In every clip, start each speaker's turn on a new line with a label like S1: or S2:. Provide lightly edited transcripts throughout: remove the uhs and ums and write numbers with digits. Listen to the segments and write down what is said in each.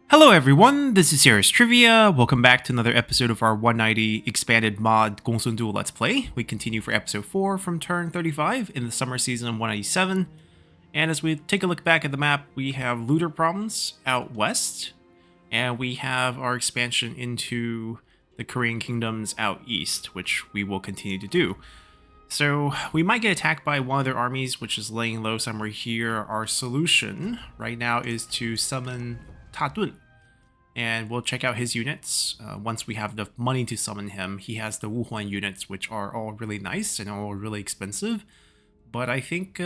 S1: Hello everyone, this is Serious Trivia. Welcome back to another episode of our 190 expanded mod Gongsun Duel Let's Play. We continue for episode 4 from turn 35 in the summer season of 197. And as we take a look back at the map, we have looter problems out west. And we have our expansion into the Korean kingdoms out east, which we will continue to do. So we might get attacked by one of their armies, which is laying low somewhere here. Our solution right now is to summon Tadun, and we'll check out his units once we have the money to summon him. He has the Wuhuan units, which are all really nice and all really expensive, but I think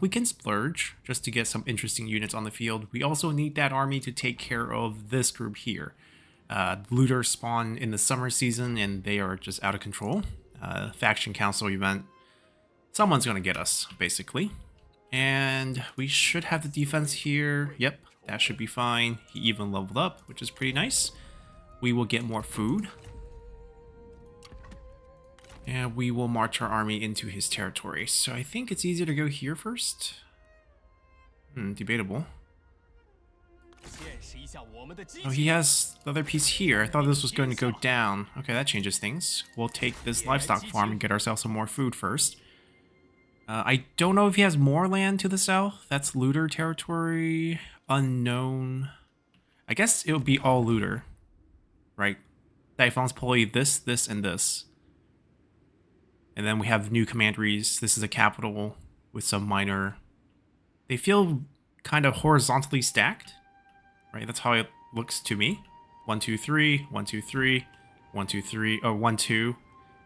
S1: we can splurge just to get some interesting units on the field. We also need that army to take care of this group here. Looters spawn in the summer season and they are just out of control. Faction council event, someone's gonna get us basically, and we should have the defense here. Yep, that should be fine. He even leveled up, which is pretty nice. We will get more food, and we will march our army into his territory. So I think it's easier to go here first. Debatable. Oh, he has the other piece here. I thought this was going to go down. Okay, that changes things. We'll take this livestock farm and get ourselves some more food first. I don't know if he has more land to the south. That's looter territory. Unknown. I guess it would be all looter, right? Daifang's probably this, and this. And then we have new commanderies. This is a capital with some minor... They feel kind of horizontally stacked, right? That's how it looks to me. 1, 2, 3, 1, 2, 3, 1, 2, 3, or 1, 2,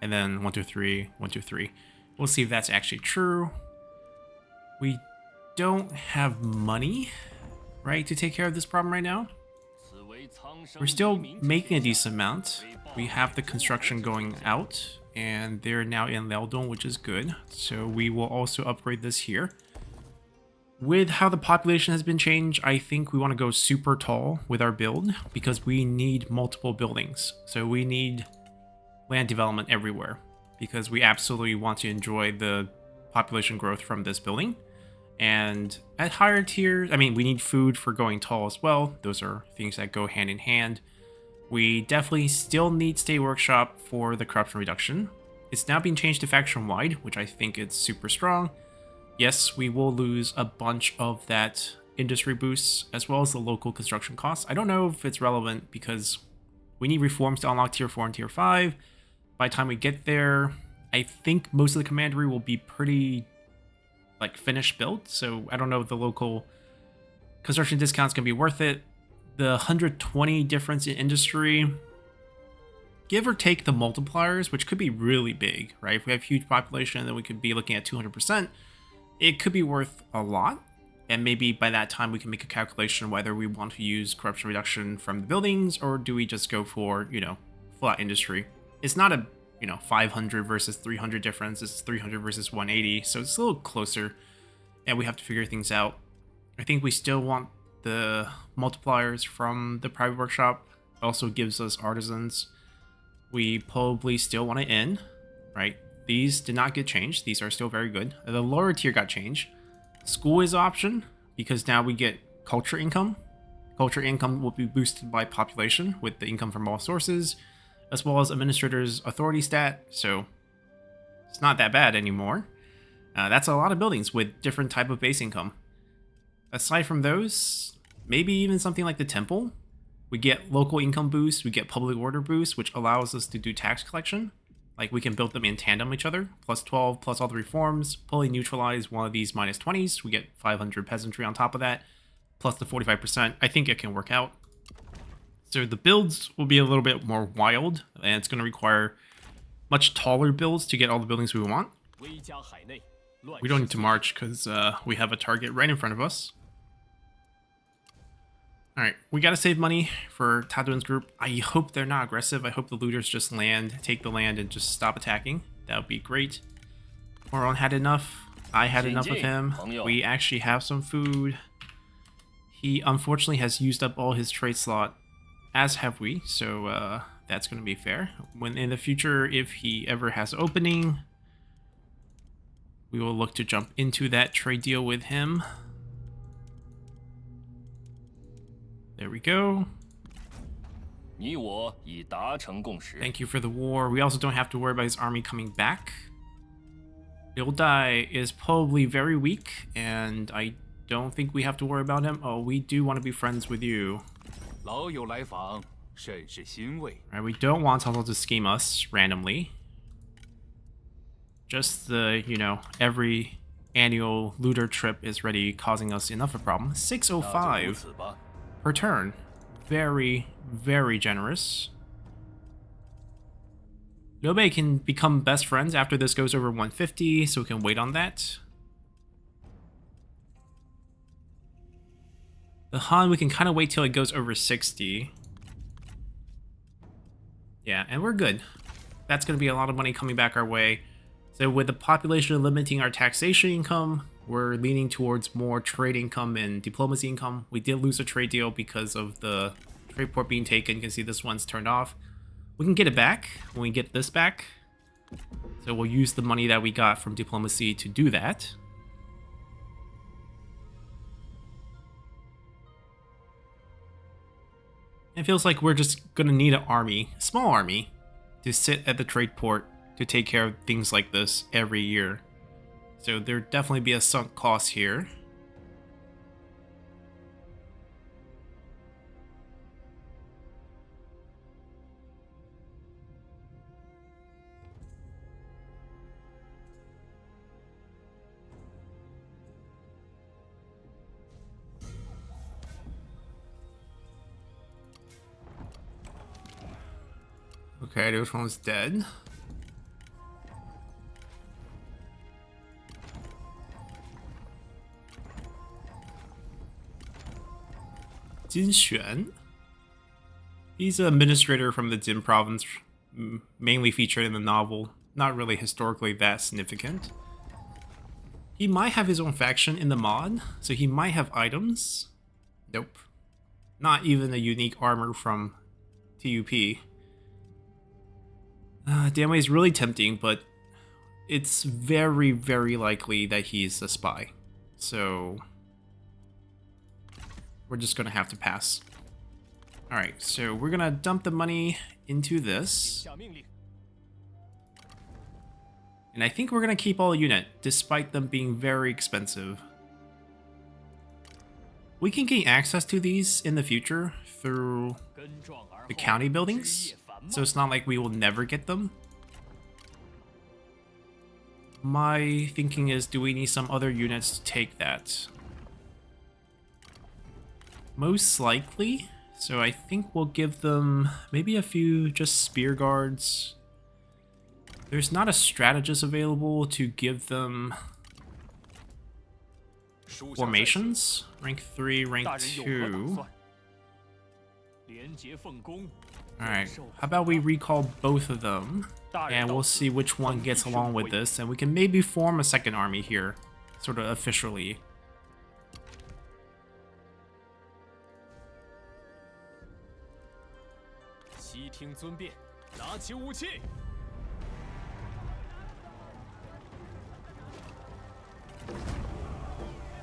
S1: and then 1, 2, 3, 1, 2, 3. We'll see if that's actually true. We don't have money, right, to take care of this problem right now. We're still making a decent amount. We have the construction going out, and they're now in Liaodong, which is good. So we will also upgrade this here. With how the population has been changed, I think we want to go super tall with our build because we need multiple buildings. So we need land development everywhere because we absolutely want to enjoy the population growth from this building. And at higher tiers, I mean, we need food for going tall as well. Those are things that go hand in hand. We definitely still need State Workshop for the corruption reduction. It's now being changed to faction-wide, which I think is super strong. Yes, we will lose a bunch of that industry boosts as well as the local construction costs. I don't know if it's relevant because we need reforms to unlock tier 4 and tier 5. By the time we get there, I think most of the commandery will be pretty like finished built, so I don't know if the local construction discounts can be worth it. The 120 difference in industry, give or take the multipliers, which could be really big, right? If we have huge population, then we could be looking at 200%. It could be worth a lot, and maybe by that time we can make a calculation whether we want to use corruption reduction from the buildings or do we just go for, you know, flat industry. It's not a, you know, 500 versus 300 difference. It's 300 versus 180, so it's a little closer, and we have to figure things out. I think we still want the multipliers from the private workshop. Also gives us artisans. We probably still want to end, right? These did not get changed. These are still very good. The lower tier got changed. School is an option because now we get culture income. Culture income will be boosted by population with the income from all sources, as well as administrator's authority stat. So it's not that bad anymore. That's a lot of buildings with different type of base income. Aside from those, maybe even something like the temple. We get local income boost. We get public order boost, which allows us to do tax collection. Like, we can build them in tandem with each other. Plus 12, plus all the reforms. Fully neutralize one of these minus 20s. We get 500 peasantry on top of that. Plus the 45%. I think it can work out. So the builds will be a little bit more wild. And it's going to require much taller builds to get all the buildings we want. We don't need to march because we have a target right in front of us. Alright, we gotta save money for Tadun's group. I hope they're not aggressive. I hope the looters just land, take the land, and just stop attacking. That would be great. Moron had enough. I had enough of him. We actually have some food. He unfortunately has used up all his trade slot, as have we, so that's gonna be fair. When in the future, if he ever has opening, we will look to jump into that trade deal with him. There we go.
S2: 你我已达成共识。
S1: Thank you for the war. We also don't have to worry about his army coming back. Liu Dai is probably very weak, and I don't think we have to worry about him. Oh, we do want to be friends with you.
S2: 老友来访，甚是欣慰。
S1: Right, we don't want Cao Cao to scheme us randomly. Just the, every annual looter trip is already causing us enough of a problem. 605 per turn. Very, very generous. Liu Bei can become best friends after this goes over 150, so we can wait on that. The Han, we can kind of wait till it goes over 60. Yeah, and we're good. That's going to be a lot of money coming back our way. So with the population limiting our taxation income, we're leaning towards more trade income and diplomacy income. We did lose a trade deal because of the trade port being taken. You can see this one's turned off. We can get it back when we get this back. So we'll use the money that we got from diplomacy to do that. It feels like we're just going to need an army, a small army, to sit at the trade port to take care of things like this every year. So there'd definitely be a sunk cost here. Okay, this one's dead. Jin Xuan. He's an administrator from the Jin province, mainly featured in the novel. Not really historically that significant. He might have his own faction in the mod, so he might have items. Nope. Not even a unique armor from TUP. Danwei is really tempting, but it's very, very likely that he's a spy. So we're just gonna have to pass. Alright, so we're gonna dump the money into this. And I think we're gonna keep all unit, despite them being very expensive. We can gain access to these in the future through the county buildings, so it's not like we will never get them. My thinking is, do we need some other units to take that? Most likely. So I think we'll give them maybe a few just spear guards. There's not a strategist available to give them formations. Rank 3, rank 2. Alright, how about we recall both of them, and we'll see which one gets along with this, and we can maybe form a second army here, sort of officially.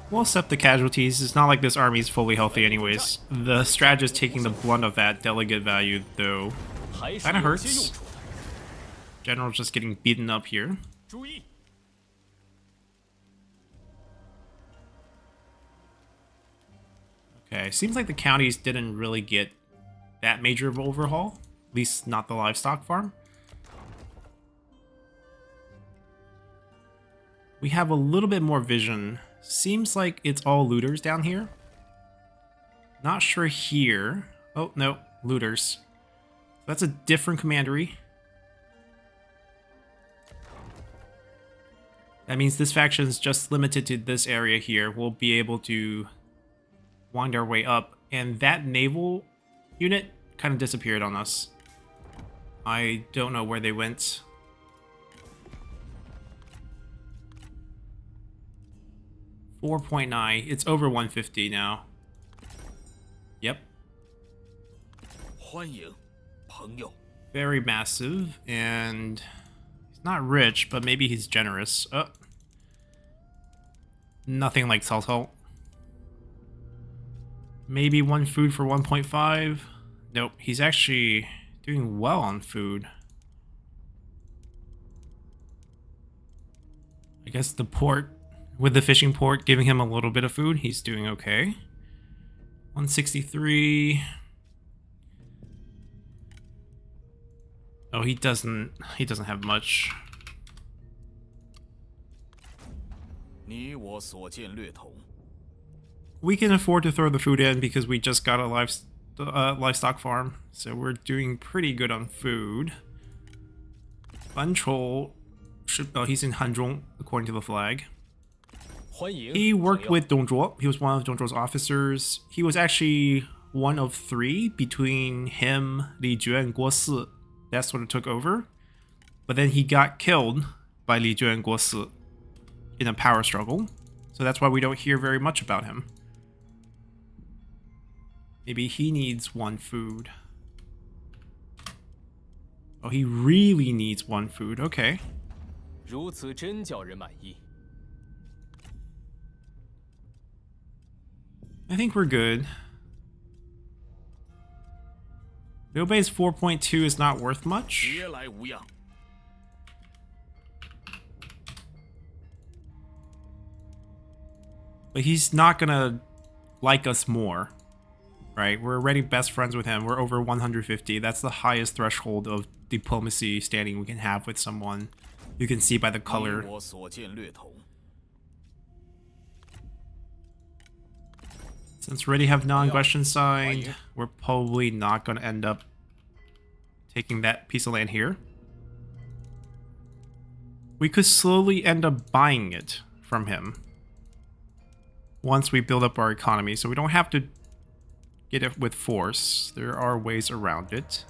S1: We'll accept the casualties. It's not like this army is fully healthy anyways. The strategist taking the blunt of that delegate value, though, kind of hurts. General's just getting beaten up here. Okay, seems like the counties didn't really get that major of overhaul. At least not the livestock farm. We have a little bit more vision. Seems like it's all looters down here. Not sure here. Oh, no, looters. That's a different commandery. That means this faction is just limited to this area here. We'll be able to wind our way up. And that naval unit kind of disappeared on us. I don't know where they went. $4.9. It's over 150 now. Yep. Very massive, and he's not rich, but maybe he's generous. Oh. Nothing like Cao Cao. Maybe one food for 1.5. Nope, he's actually doing well on food. I guess the port, with the fishing port giving him a little bit of food, he's doing okay. 163. Oh, he doesn't have much.
S3: 你我所见略同。
S1: We can afford to throw the food in because we just got a livestock farm, so we're doing pretty good on food. Banchou should, oh, he's in Hanzhong according to the flag.
S3: 欢迎
S1: He worked
S3: 左右
S1: with Dongzhuo. He was one of Dongzhuo's officers. He was actually one of 3 between him, Li Jue, and Guo Si. That sort of took over. But then he got killed by Li Jue and Guo Si in a power struggle. So that's why we don't hear very much about him. Maybe he needs 1 food. Oh, he really needs 1 food. Okay.
S3: 如此真叫人满意。
S1: I think we're good. Liu Bei's 4.2 is not worth much.
S3: 别来无恙。
S1: But he's not gonna like us more. Right? We're already best friends with him. We're over 150. That's the highest threshold of diplomacy standing we can have with someone. You can see by the
S3: 你
S1: color.
S3: 我所见略同。
S1: Since we already have non-question signed, we're probably not going to end up taking that piece of land here. We could slowly end up buying it from him once we build up our economy, so we don't have to get it with force. There are ways around it.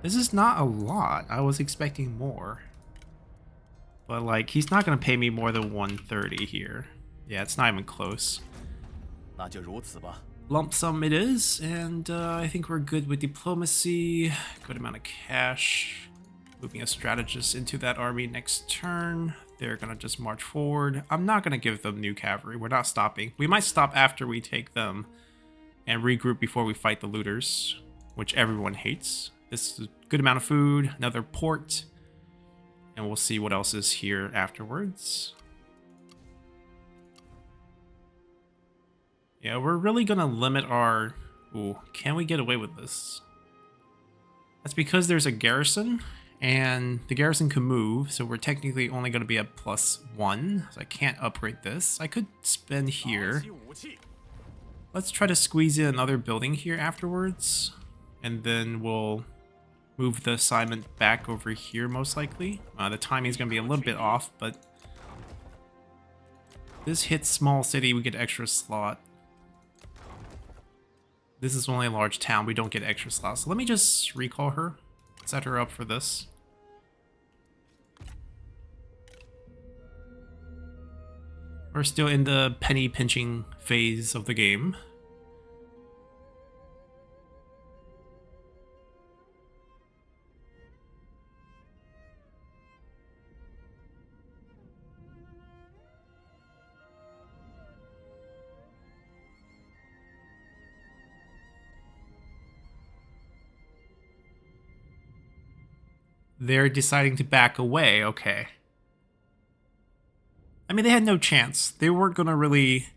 S1: This is not a lot. I was expecting more. But, like, he's not going to pay me more than 130 here. Yeah, it's not even close.
S3: 那就如此吧。
S1: Lump sum it is, and I think we're good with diplomacy. Good amount of cash. Moving a strategist into that army next turn. They're gonna just march forward. I'm not gonna give them new cavalry. We're not stopping. We might stop after we take them and regroup before we fight the looters, which everyone hates. This is a good amount of food, another port, and we'll see what else is here afterwards. Yeah, we're really gonna limit our... Ooh, can we get away with this? That's because there's a garrison, and the garrison can move, so we're technically only gonna be at +1, so I can't upgrade this. I could spend here. Let's try to squeeze in another building here afterwards, and then we'll move the assignment back over here most likely. The timing's gonna be a little bit off, but this hits small city, we get extra slot. This is only a large town, we don't get extra slots. So let me just recall her, set her up for this. We're still in the penny pinching phase of the game. They're deciding to back away, okay. I mean, they had no chance. They weren't gonna really,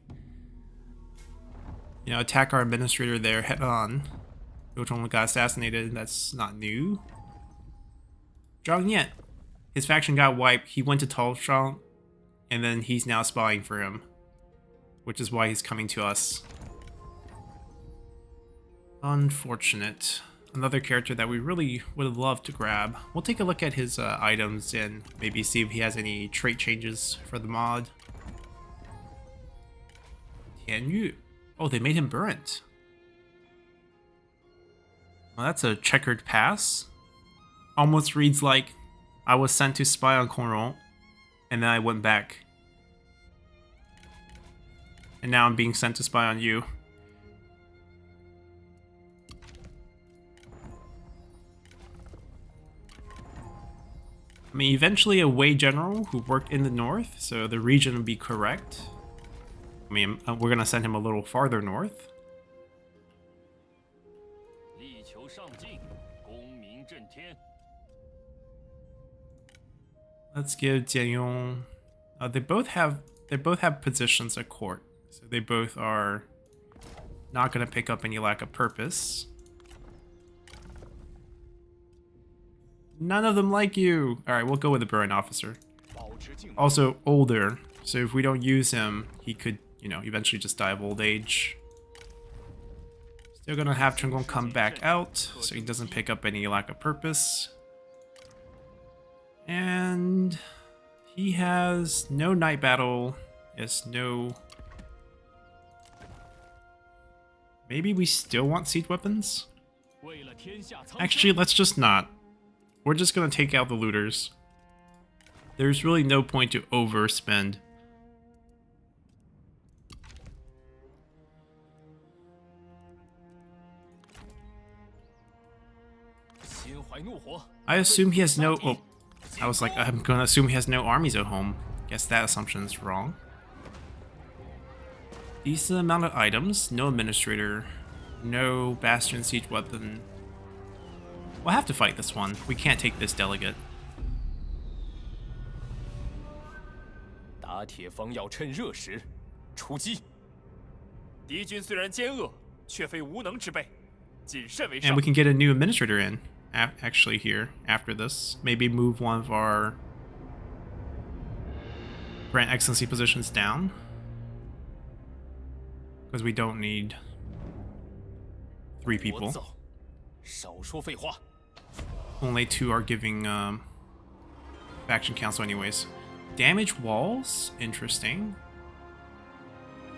S1: you know, attack our administrator there head on. Which only got assassinated, that's not new. Zhang Yan. His faction got wiped, he went to Taoshang, and then he's now spying for him. Which is why he's coming to us. Unfortunate. Another character that we really would have loved to grab. We'll take a look at his items and maybe see if he has any trait changes for the mod. Tian Yu. Oh, they made him burnt. Well, that's a checkered pass. Almost reads like I was sent to spy on Conron, and then I went back. And now I'm being sent to spy on you. I mean, eventually a Wei general who worked in the north, so the region would be correct. I mean, we're gonna send him a little farther north.
S2: 求上进，功名震天。
S1: Let's give Jianyong. They both have positions at court, so they both are not going to pick up any lack of purpose. None of them like you. All right, we'll go with the Burn officer. Also older, so if we don't use him, he could, you know, eventually just die of old age. Still gonna have Drunken come back out, so he doesn't pick up any lack of purpose. And he has no night battle. Yes, no. Maybe we still want siege weapons? Actually, let's just not. We're just gonna take out the looters. There's really no point to overspend. I assume he has no... Oh, I was like, I'm gonna assume he has no armies at home. Guess that assumption is wrong. Decent amount of items. No administrator. No bastion siege weapon. We'll have to fight this one. We can't take this delegate.
S3: 打铁方要趁热时出击。敌军虽然奸恶，却非无能之辈，谨慎为上。
S1: And we can get a new administrator in, actually, here, after this. Maybe move one of our Grand Excellency positions down. Because we don't need 3 people.
S3: 少说废话。
S1: Only 2 are giving faction council anyways. Damage walls? Interesting.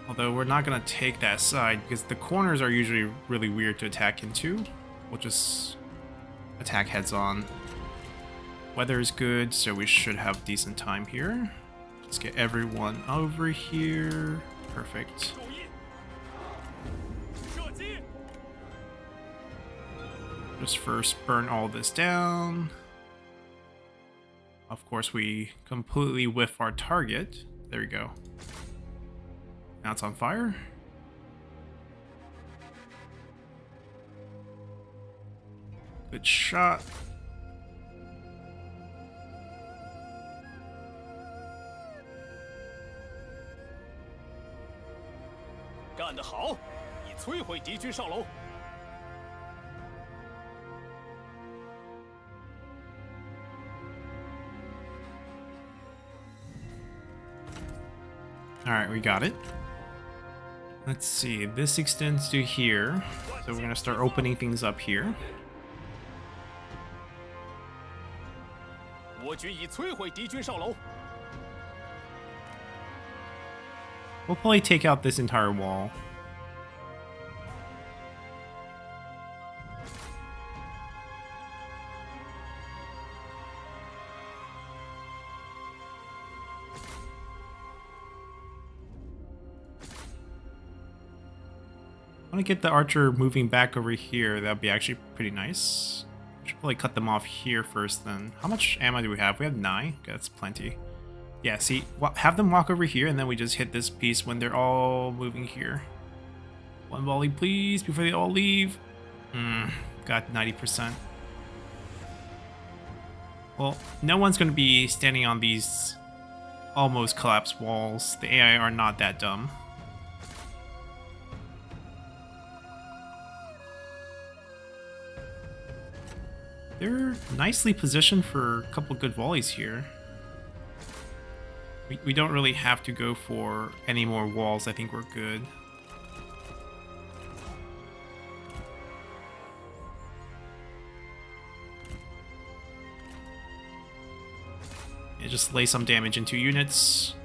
S1: Although we're not going to take that side because the corners are usually really weird to attack into. We'll just attack heads on. Weather is good, so we should have decent time here. Let's get everyone over here. Perfect. Just first burn all this down. Of course, we completely whiff our target. There we go. Now it's on fire. Good shot.
S3: 干得好！已摧毁敌军上楼。
S1: Alright, we got it. Let's see, this extends to here. So we're gonna start opening things up here.
S3: 我军已摧毁敌军上楼。
S1: We'll probably take out this entire wall. I want to get the archer moving back over here. That'd be actually pretty nice. Should probably cut them off here first then. How much ammo do we have? We have 9. Okay, that's plenty. Yeah, see, have them walk over here and then we just hit this piece when they're all moving here. One volley, please, before they all leave. Got 90%. Well, no one's going to be standing on these almost collapsed walls. The AI are not that dumb. They're nicely positioned for a couple good volleys here. We don't really have to go for any more walls. I think we're good. Yeah, just lay some damage into units.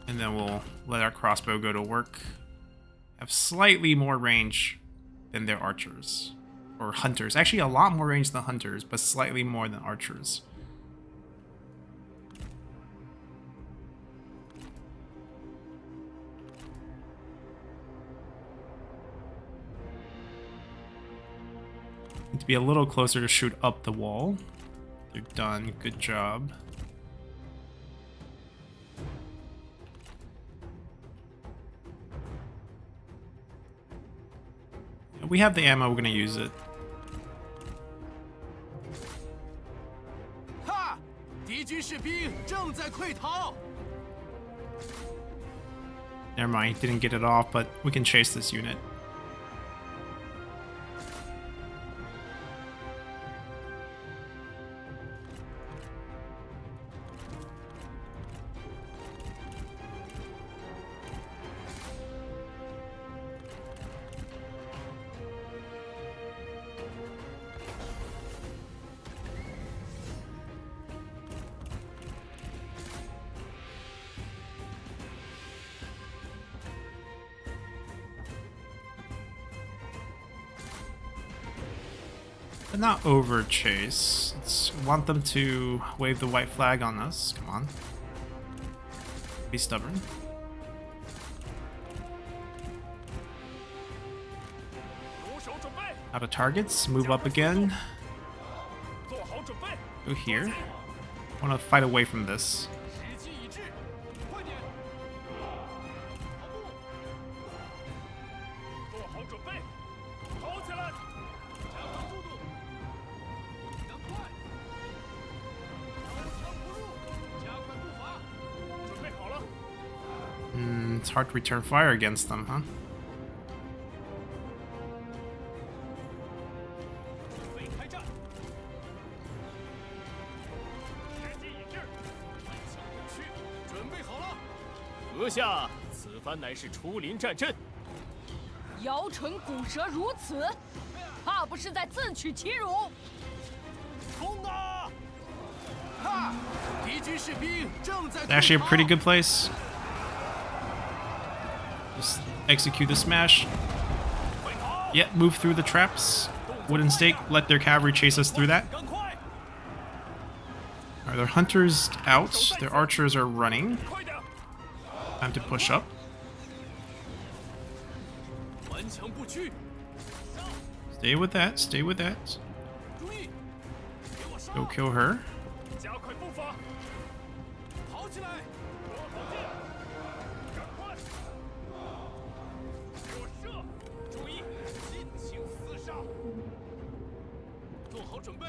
S1: And then we'll let our crossbow go to work. Have slightly more range than their archers. Or hunters. Actually, a lot more range than hunters, but slightly more than archers. Need to be a little closer to shoot up the wall. They're done. Good job. we have the ammo, we're gonna use it.
S4: 哈！敌军士兵正在溃逃。
S1: Never mind, didn't get it off, but we can chase this unit. But not over chase. Let's want them to wave the white flag on us. Come on. Be stubborn. Out of targets. Move up again. Go here. Want to fight away from this.
S4: 时机已至，快点！跑步，
S3: 做好准备，跑起来！
S4: 加快速度，能快！刀枪不入，加快步伐。
S3: 准备好了，
S1: It's hard to return fire against them, huh?
S4: 准备开战。
S3: 时机已至，
S4: 开枪不屈，准备好了。
S3: 阁下，此番乃是出临战阵，
S5: 摇唇鼓舌如此，怕不是在自取其辱？
S4: 冲啊！哈！敌军士兵正在
S1: It's actually a
S4: 溃逃
S1: pretty good place. Just execute the smash. Yeah, move through the traps. Wooden stake, let their cavalry chase us through that.
S4: 赶快！
S1: Are their hunters out? Their archers are running.
S3: 快点！
S1: Time to push up.
S4: 顽强不屈，
S1: Stay with that, stay with that.
S4: 注意，给我上！
S1: Go kill her.
S3: 加快步伐，
S4: 跑起来！
S3: 躲好箭，赶快！给我射！
S4: 注意，尽情厮杀！做好准备。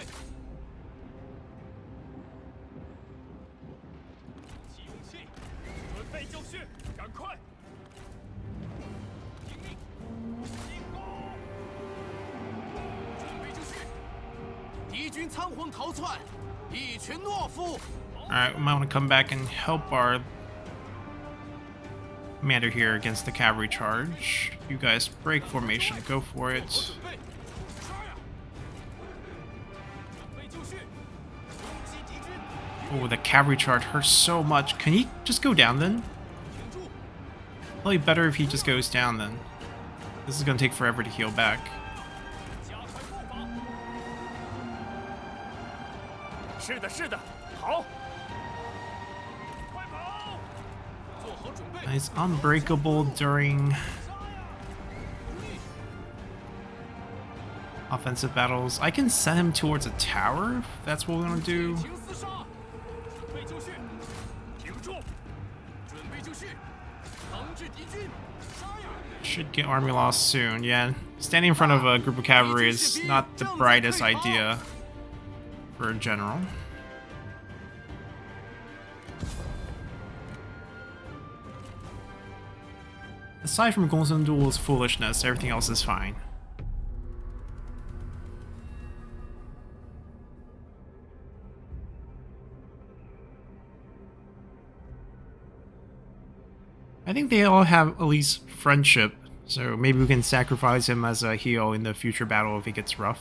S4: 鼓起勇气，
S3: 准备就绪，赶快！
S4: 听命，进攻！准备就绪。敌军仓皇逃窜，一群懦夫！
S1: Alright, we might want to come back and help our commander here against the cavalry charge. You guys break formation, go for it.
S4: 准备，杀呀！准备就绪，攻击敌军！
S1: Oh, the cavalry charge hurts so much. Can he just go down then?
S4: 挺住！
S1: Probably better if he just goes down then. This is gonna take forever to heal back.
S4: 加快步伐！
S3: 是的，是的，好！快跑！
S4: 做好准备！
S1: He's unbreakable during
S4: 注意，
S1: offensive battles. I can send him towards a tower if that's what we want to do.
S4: 尽情厮杀！准备就绪，
S3: 挺住！
S4: 准备就绪，惩治敌军！杀呀！
S1: Should get army loss soon. Yeah, standing in front of a group of cavalry is not the brightest idea for a general. Aside from Gongsun Duel's foolishness, everything else is fine. I think they all have at least friendship, so maybe we can sacrifice him as a heal in the future battle if it gets rough.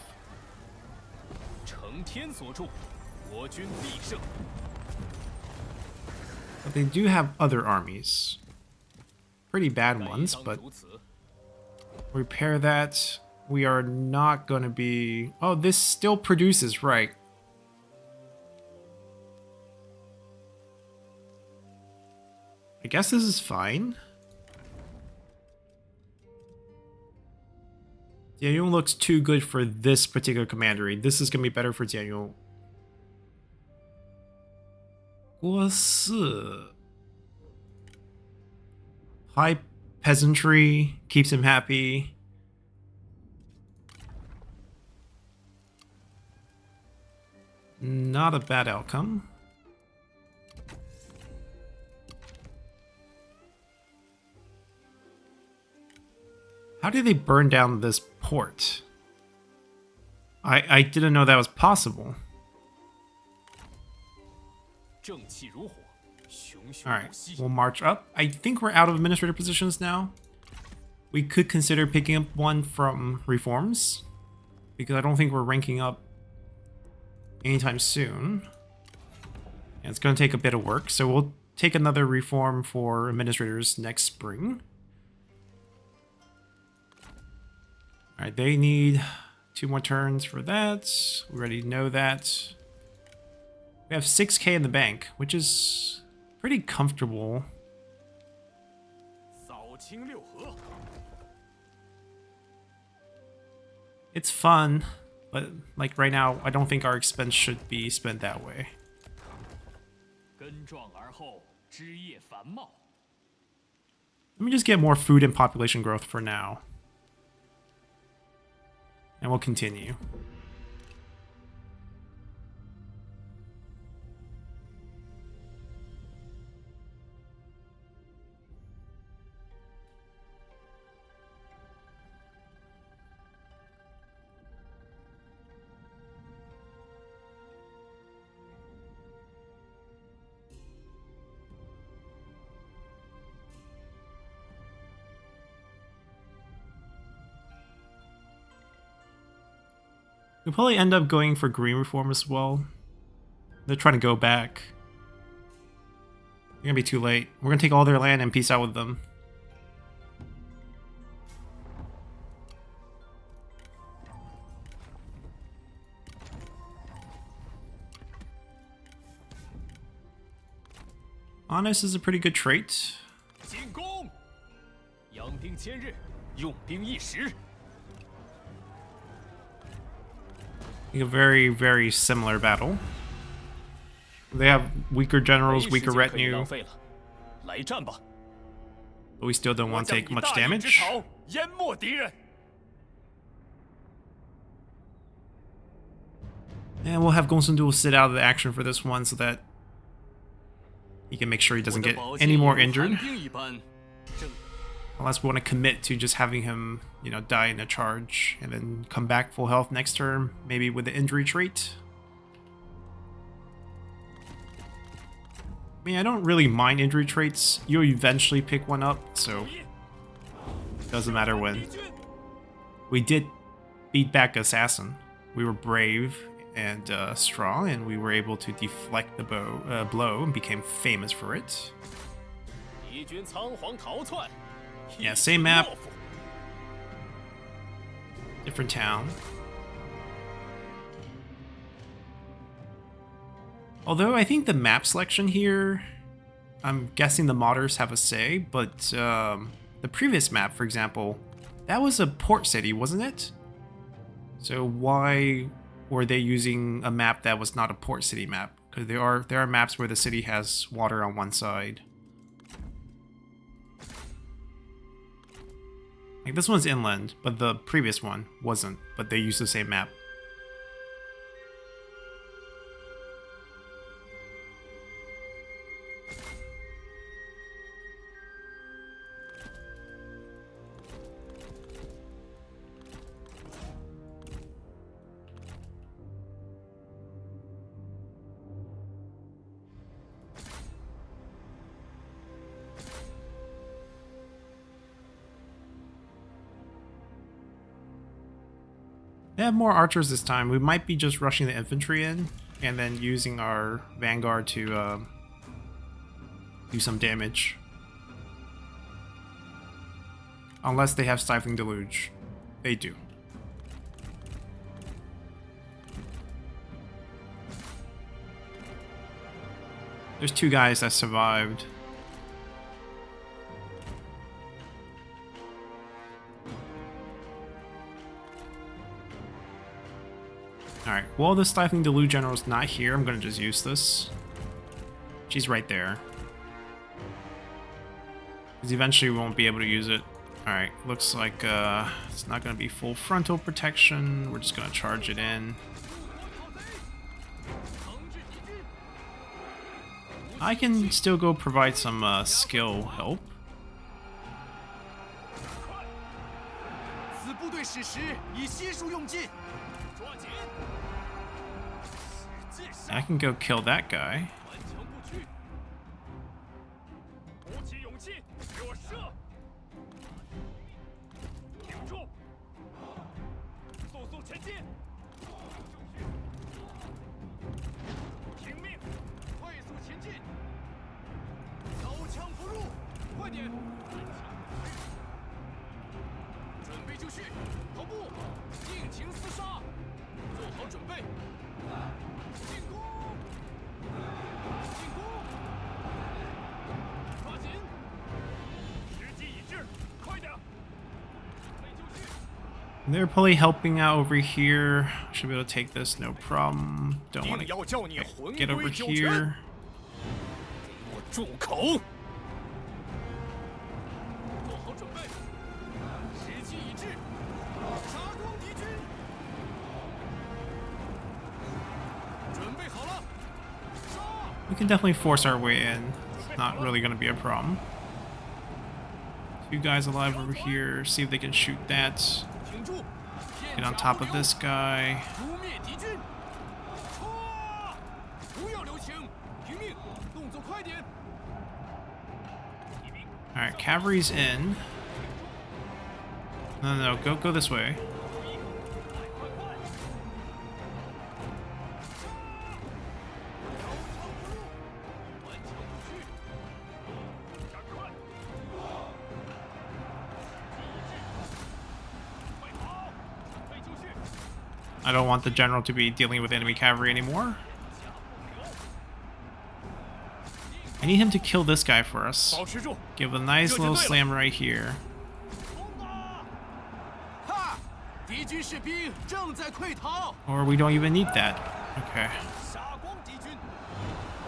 S4: 承天所助，我军必胜。
S1: But they do have other armies. Pretty bad ones, but
S4: 如此，
S1: repair that. We are not going to be... Oh, this still produces, right. I guess this is fine. Daniel looks too good for this particular commandery. This is going to be better for Daniel. Guosi. High peasantry keeps him happy. Not a bad outcome. How did they burn down this port? I didn't know that was possible.
S3: 正气如火，熊熊
S1: Alright,
S3: 不息。
S1: we'll march up. I think we're out of administrator positions now. We could consider picking up one from reforms, because I don't think we're ranking up anytime soon. And it's going to take a bit of work, so we'll take another reform for administrators next spring. Alright, they need 2 more turns for that. We already know that. We have 6k in the bank, which is pretty comfortable.
S3: 扫清六合。
S1: It's fun, but like right now, I don't think our expense should be spent that way.
S3: 根壮而后，枝叶繁茂。
S1: Let me just get more food and population growth for now. And we'll continue. We'll probably end up going for green reform as well. They're trying to go back. They're gonna be too late. We're gonna take all their land and peace out with them. Honest is a pretty good trait.
S3: 进攻！养兵千日，用兵一时。
S1: A very, very similar battle. They have weaker generals,
S3: 没
S1: weaker
S3: 时间可以浪
S1: retinue,
S3: 费了，来战吧！
S1: but we still don't
S3: 我
S1: want to
S3: 将
S1: take
S3: 以
S1: much
S3: 大义之
S1: damage.
S3: 潮淹没敌人。
S1: And we'll have Gongsun Duel sit out of the action for this one so that he can make sure he
S3: 我
S1: doesn't
S3: 的
S1: get
S3: 宝
S1: any
S3: 剑
S1: more
S3: 如寒
S1: injured.
S3: 冰一般，正
S1: Unless we want to commit to just having him, you know, die in a charge and then come back full health next turn, maybe with the injury trait. I mean, I don't really mind injury traits. You'll eventually pick one up, so it doesn't matter when. We did beat back Assassin. We were brave and strong, and we were able to deflect the blow and became famous for it.
S3: 敌军仓皇逃窜。
S1: Yeah, same map, different town. Although I think the map selection here, I'm guessing the modders have a say, but the previous map, for example, that was a port city, wasn't it? So why were they using a map that was not a port city map? Because there are maps where the city has water on one side. Like this one's inland, but the previous one wasn't, but they used the same map. They have more archers this time. We might be just rushing the infantry in and then using our vanguard to do some damage. Unless they have Stifling Deluge. They do. There's 2 guys that survived. Alright, well the Stifling Deluge General's not here, I'm gonna just use this. She's right there. Because eventually we won't be able to use it. Alright, looks like it's not gonna be full frontal protection. We're just gonna charge it in. I can still go provide some skill help.
S4: 此部队史实已悉数用尽，抓紧！使劲杀！
S1: I can go kill that guy.
S4: 顽强不屈，鼓起勇气，给我射！挺住！速速前进！听命！快速前进！刀枪不入！快点！准备就绪，跑步，尽情厮杀，做好准备，进攻！进攻！抓紧！时机已至，快点！准备就绪。
S1: They're probably helping out over here. Should be able to take this, no problem. Don't want
S4: 定
S1: to
S4: 要叫你魂
S1: get over
S4: 归九泉！
S1: here.
S4: 给我住口！做好准备，时机已至，杀光敌军！准备好了，杀！
S1: We can definitely force our way in. It's not really going to be a problem. Two guys alive over here. See if they can shoot that.
S4: 挺住！
S1: Get on top of this guy.
S4: 诛灭敌军！冲！不要留情，听命，动作快点！
S1: Alright, cavalry's in. No, go this way.
S4: 顽强不屈，赶快！快跑！准备就绪，
S1: I don't want the general to be dealing with enemy cavalry anymore. I need him to kill this guy for us.
S4: 保持住！
S1: Give a nice little slam right here.
S4: 冲吧！哈！敌军士兵正在溃逃，
S1: Or we don't even need that. Okay.
S4: 杀光敌军！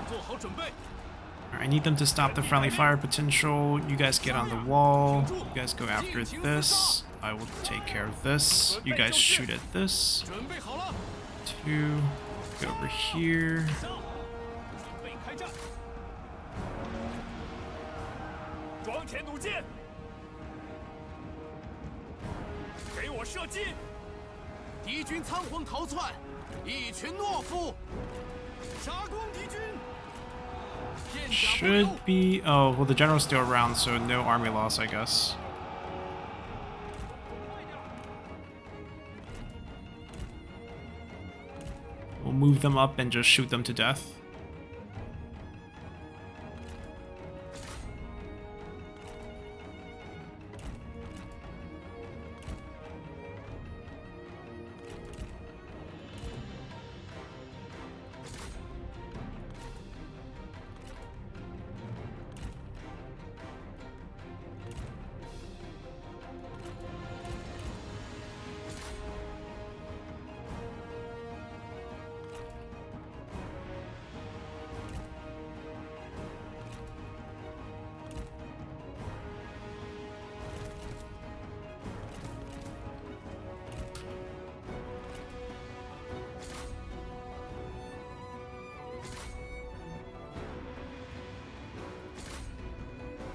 S4: 做好准备，
S1: I need them to stop the friendly fire potential. You guys get on the wall. You guys go after this. I will take care of this. You guys shoot at this.
S4: 准备好了，
S1: Two. Go over here.
S4: 杀！准备开战！装填弩箭，给我射击！敌军仓皇逃窜，一群懦夫！杀光敌军！片甲不留
S1: Should be... Oh, well, the general's still around, so no army loss, I guess. We'll move them up and just shoot them to death.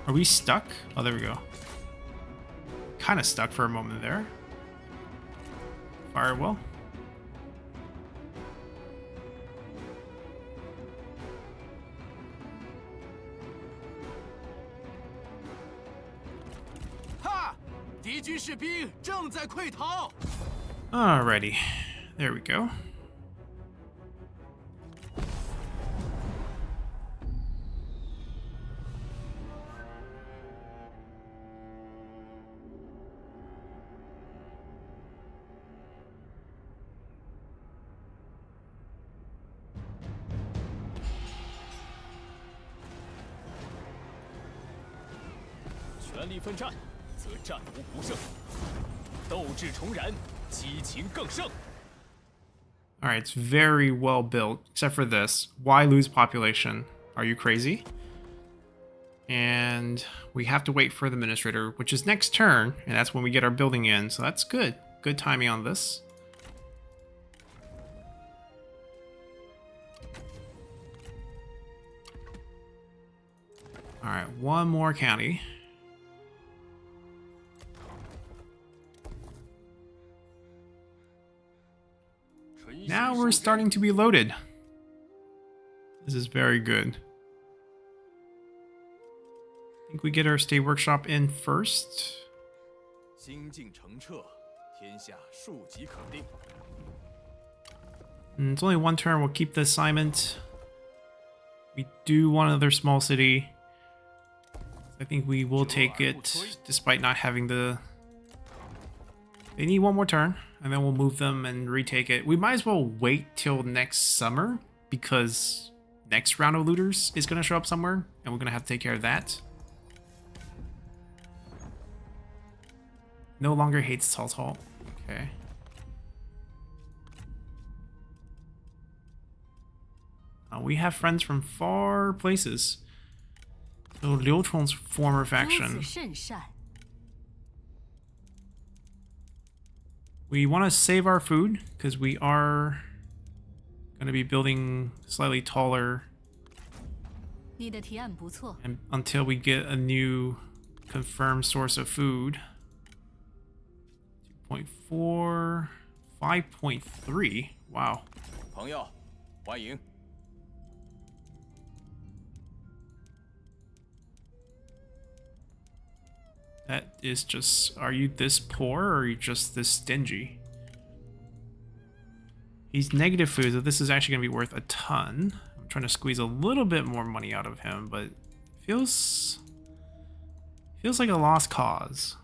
S1: Are we stuck? Oh, there we go. Kind of stuck for a moment there. Fire well.
S4: Ha！敌军士兵正在溃逃。
S1: Alrighty. There we go.
S3: All 全力奋战，则战无不胜；斗志重燃，激情更盛。
S1: Alright, it's very well built, except for this. Why lose population? Are you crazy? And we have to wait for the administrator, which is next turn, and that's when we get our building in, so that's good. Good timing on this. All right, one more county. Now we're starting to be loaded. This is very good. I think we get our state workshop in first.
S4: 心境澄澈，天下庶几可定。
S1: It's only one turn. We'll keep the assignment. We do want another small city. I think we will take it, despite not having the... They need one more turn, and then we'll move them and retake it. We might as well wait till next summer, because next round of looters is going to show up somewhere, and we're going to have to take care of that. No longer hates Cao Cao. Okay. We have friends from far places. So Liu Chong's former faction. We want to save our food because we are going to be building slightly taller and until we get a new confirmed source of food. 2.4, 5.3. Wow.
S4: 朋友，欢迎。
S1: That is just, are you this poor or are you just this stingy? He's negative food, so this is actually going to be worth a ton. I'm trying to squeeze a little bit more money out of him, but feels like a lost cause.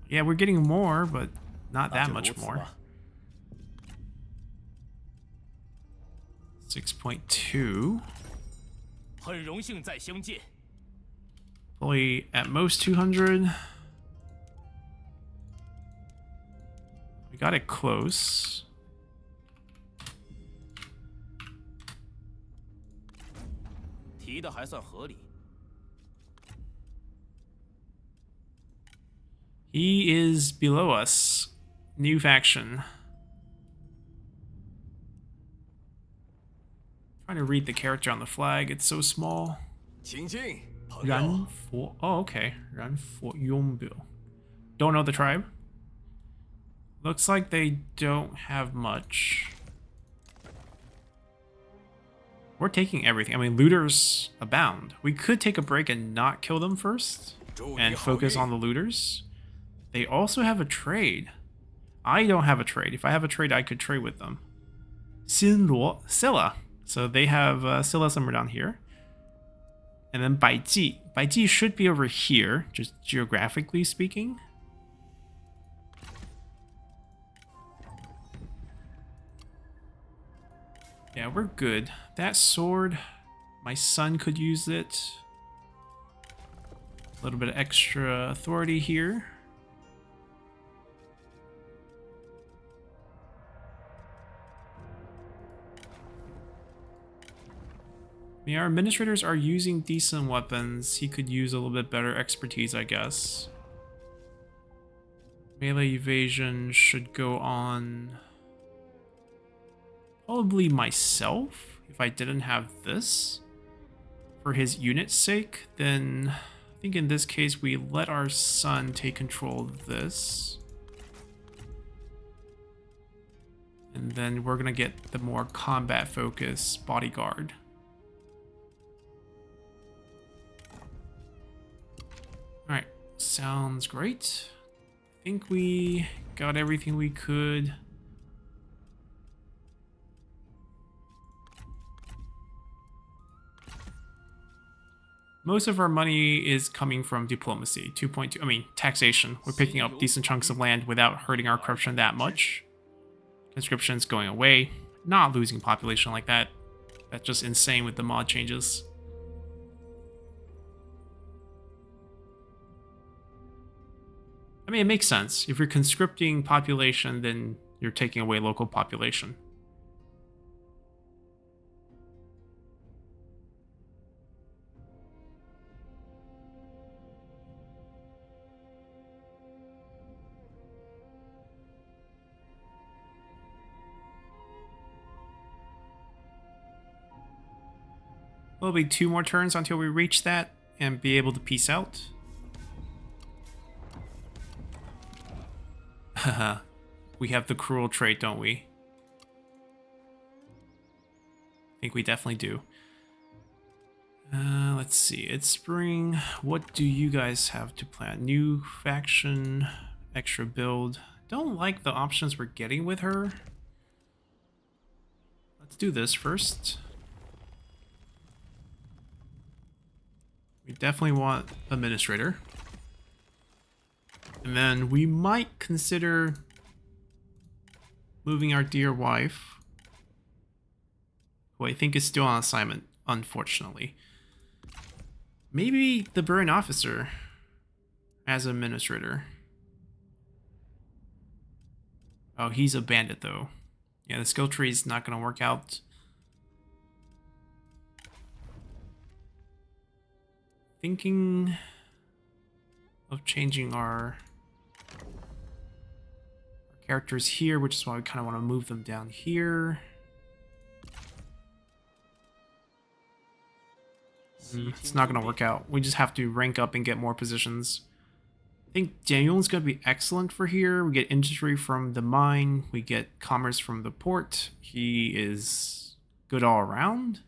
S1: Yeah, we're getting more, but not that much more. 6.2.
S3: 很荣幸再相见。
S1: Probably at most 200. We got it close. He is below us. New faction. Trying to read the character on the flag. It's so small.
S4: 请进。
S1: Ran for, oh, okay. Ran for Yongbu. Don't know the tribe. Looks like they don't have much. We're taking everything. I mean, looters abound. We could take a break and not kill them first and focus on the looters. They also have a trade. I don't have a trade. If I have a trade, I could trade with them. Xinluo, Silla. So they have Silla somewhere down here. And then Baiji. Baiji should be over here, just geographically speaking. Yeah, we're good. That sword, my son could use it. A little bit of extra authority here. I mean, our administrators are using decent weapons. He could use a little bit better expertise, I guess. Melee evasion should go on probably myself if I didn't have this. For his unit's sake, then I think in this case we let our son take control of this. And then we're gonna get the more combat focused bodyguard. Alright, sounds great. I think we got everything we could. Most of our money is coming from diplomacy, 2.2, I mean, taxation. We're picking up decent chunks of land without hurting our corruption that much. Conscription's going away. Not losing population like that. That's just insane with the mod changes. I mean, it makes sense. If you're conscripting population, then you're taking away local population. Will be 2 more turns until we reach that and be able to peace out. Haha. We have the cruel trait, don't we? I think we definitely do. Let's see. It's spring. What do you guys have to plan? New faction, extra build. Don't like the options we're getting with her. Let's do this first. We definitely want administrator. And then we might consider moving our dear wife, who I think is still on assignment, unfortunately. Maybe the Burn Officer as administrator. Oh, he's a bandit though. Yeah, the skill tree is not going to work out. Thinking of changing our characters here, which is why we kind of want to move them down here. It's not going to work out. We just have to rank up and get more positions. I think Daniel's going to be excellent for here. We get industry from the mine. We get commerce from the port. He is good all around.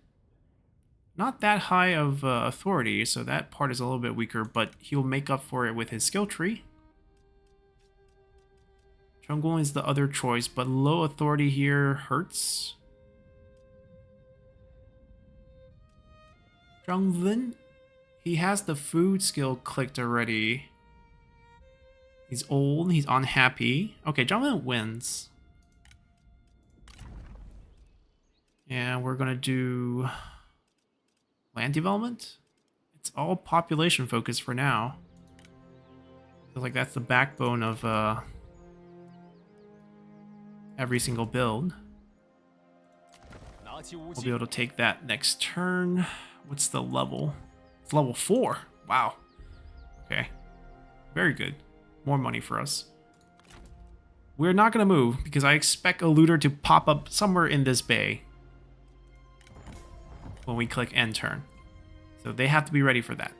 S1: Not that high of authority, so that part is a little bit weaker, but he'll make up for it with his skill tree. Drunken is the other choice, but low authority here hurts. Drunken, he has the food skill clicked already. He's old, he's unhappy. Okay, Drunken wins. Yeah, we're gonna do land development. It's all population focused for now. Feels like that's the backbone of every single build. We'll be able to take that next turn. What's the level? It's level 4. Wow. Okay. Very good. More money for us. We're not going to move because I expect a looter to pop up somewhere in this bay when we click end turn. So they have to be ready for that.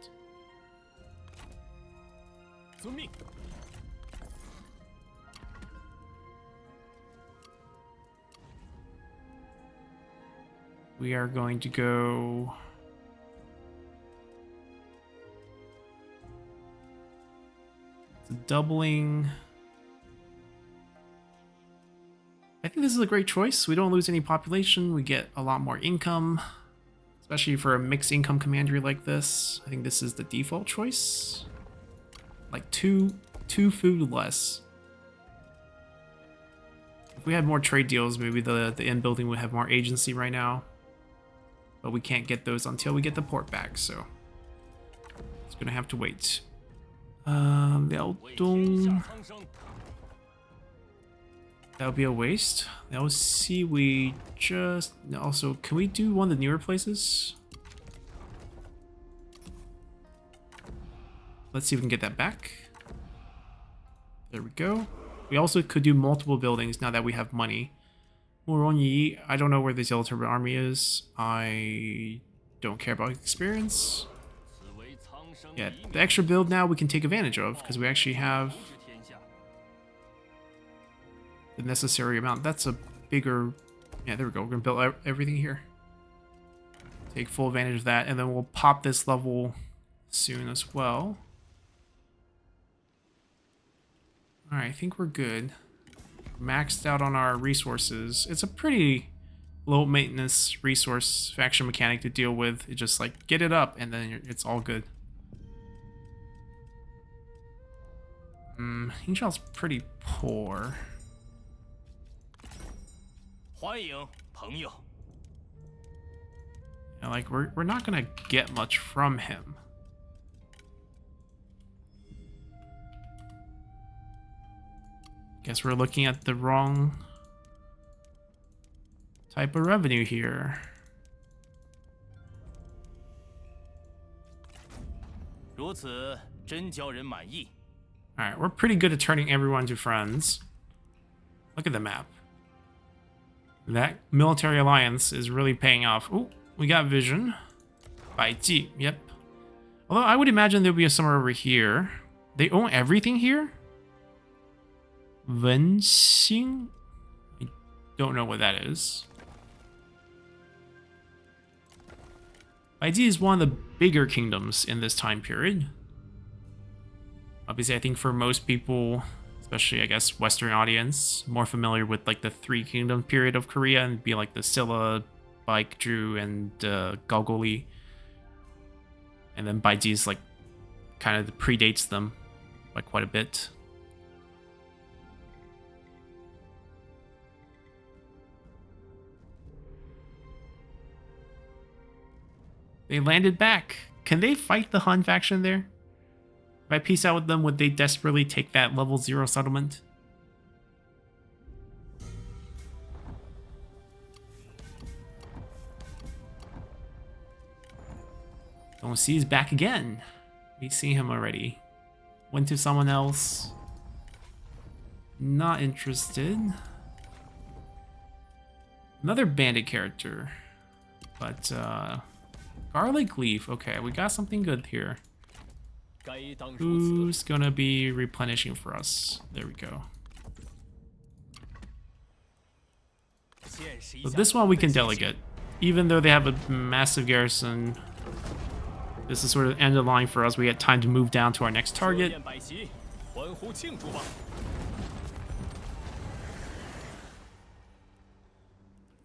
S1: We are going to go doubling. I think this is a great choice. We don't lose any population. We get a lot more income, especially for a mixed income commandery like this. I think this is the default choice. Like two food less. If we had more trade deals, maybe the inn building would have more agency right now. But we can't get those until we get the port back, so it's gonna have to wait. Liaodong. That would be a waste. LC, we just... Also, can we do one of the newer places? Let's see if we can get that back. There we go. We also could do multiple buildings now that we have money. Muronyi, I don't know where the Yellow Turban Army is. I don't care about experience. Yeah, the extra build now we can take advantage of because we actually have the necessary amount. That's a bigger... Yeah, there we go. We're going to build everything here. Take full advantage of that, and then we'll pop this level soon as well. Alright, I think we're good. Maxed out on our resources. It's a pretty low maintenance resource faction mechanic to deal with. It just like get it up and then it's all good. Yingzhao's pretty poor.
S3: Yeah,
S1: like we're not gonna get much from him. Guess we're looking at the wrong type of revenue here. Alright, we're pretty good at turning everyone to friends. Look at the map. That military alliance is really paying off. Oh, we got vision. Baiji, yep. Although I would imagine there'll be a somewhere over here. They own everything here? Wenxing? I don't know what that is. Baiji is one of the bigger kingdoms in this time period. Obviously, I think for most people, especially I guess Western audience, more familiar with like the Three Kingdom period of Korea and be like the Silla, Baekju, and Golgoli. And then Baiji is like kind of predates them by quite a bit. They landed back. Can they fight the Han faction there? If I peace out with them, would they desperately take that level 0 settlement? Don't see he's back again. We see him already. Went to someone else. Not interested. Another bandit character. But, garlic leaf. Okay, we got something good here. Who's gonna be replenishing for us? There we go. So this one we can delegate. Even though they have a massive garrison, this is sort of end of the line for us. We get time to move down to our next target.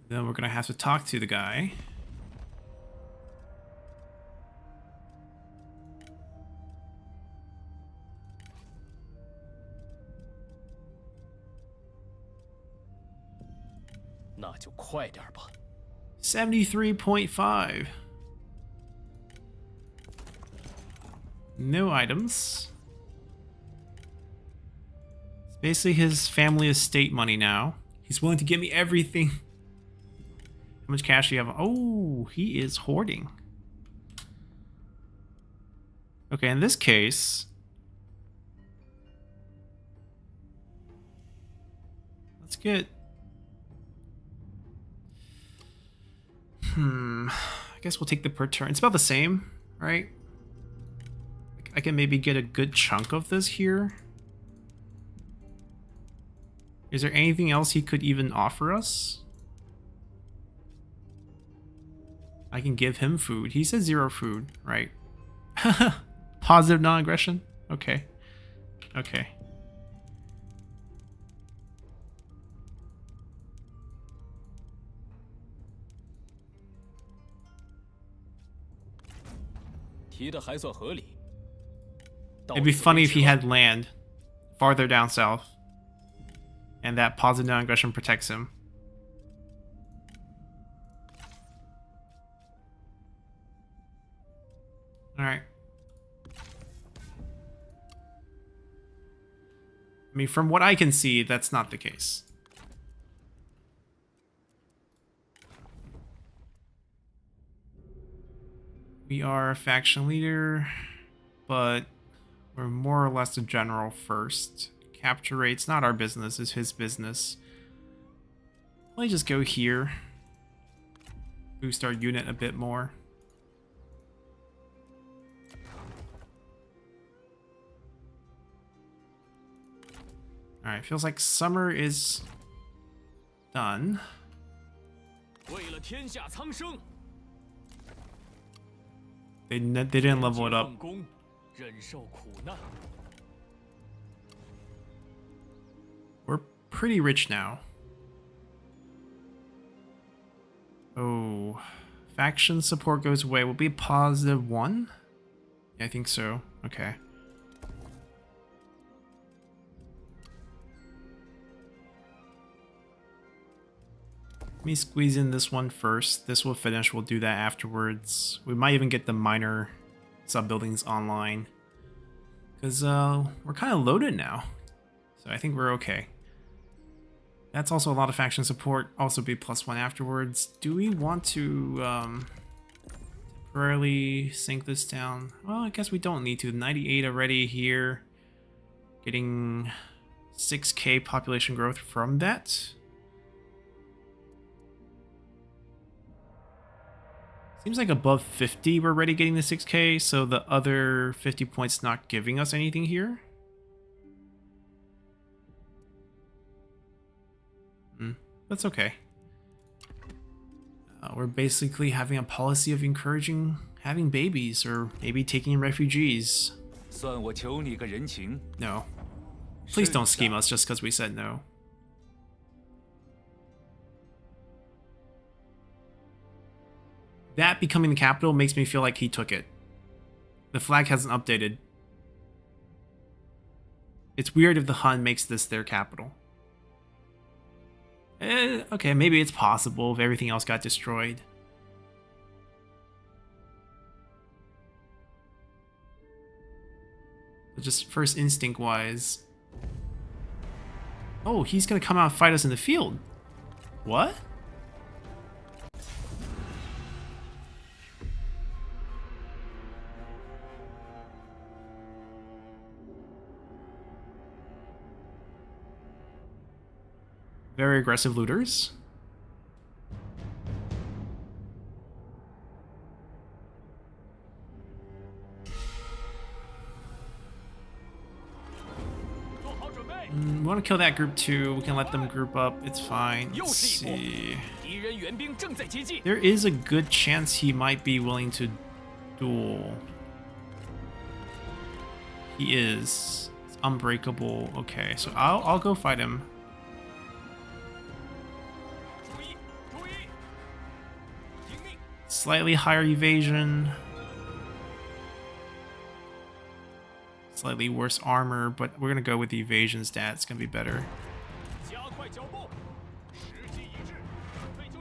S1: Then we're gonna have to talk to the guy. .
S3: 那就快点吧。
S1: 73.5. No items. It's basically his family estate money now. He's willing to give me everything. How much cash do you have? Oh, he is hoarding. Okay, in this case, let's get... I guess we'll take the per turn. It's about the same, right? I can maybe get a good chunk of this here. Is there anything else he could even offer us? I can give him food. He said 0 food, right? Positive non-aggression? Okay. Okay. It'd be funny if he had land farther down south. And that positive non-aggression protects him. Alright. I mean, from what I can see, that's not the case. We are a faction leader, but we're more or less a general first. Capture rate's not our business, it's his business. Let me just go here. Boost our unit a bit more. Alright, feels like summer is done. They didn't level it up. We're pretty rich now. Oh, faction support goes away. Will be +1? Yeah, I think so. Okay. Let me squeeze in this one first. This will finish. We'll do that afterwards. We might even get the minor sub-buildings online. Because we're kind of loaded now. So I think we're okay. That's also a lot of faction support. Also be +1 afterwards. Do we want to temporarily sink this down? Well, I guess we don't need to. 98 already here. Getting 6k population growth from that. Seems like above 50 we're already getting the 6k, so the other 50 points not giving us anything here. That's okay. We're basically having a policy of encouraging having babies, or maybe taking in refugees.
S2: 算我求你个人情。
S1: No. Please don't scheme us just because we said no. That becoming the capital makes me feel like he took it. The flag hasn't updated. It's weird if the Hun makes this their capital. Okay, maybe it's possible if everything else got destroyed. But just first instinct wise. Oh, he's gonna come out and fight us in the field. What? Very aggressive looters. We want to kill that group too. We can let them group up. It's fine. Let's see. There is a good chance he might be willing to duel. He is. It's unbreakable. Okay, so I'll go fight him. Slightly higher evasion. Slightly worse armor, but we're gonna go with the evasion stat. It's gonna be better.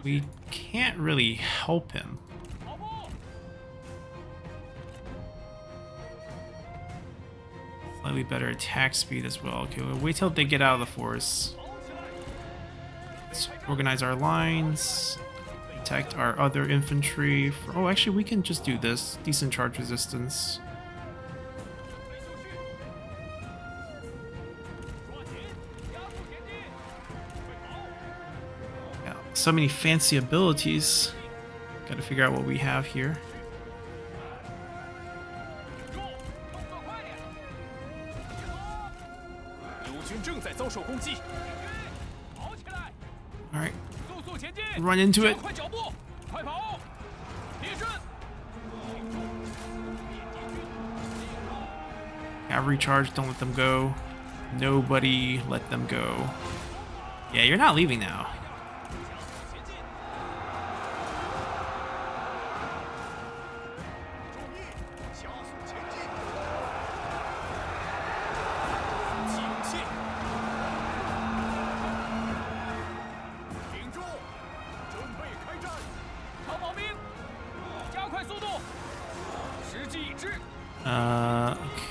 S1: We can't really help him. Slightly better attack speed as well. Okay, we'll wait till they get out of the forest. Let's organize our lines. Protect our other infantry. Oh, actually, we can just do this. Decent charge resistance. Yeah, so many fancy abilities. Gotta figure out what we have here. Alright. Run into it. Cavalry charge, don't let them go. Nobody let them go. Yeah, you're not leaving now.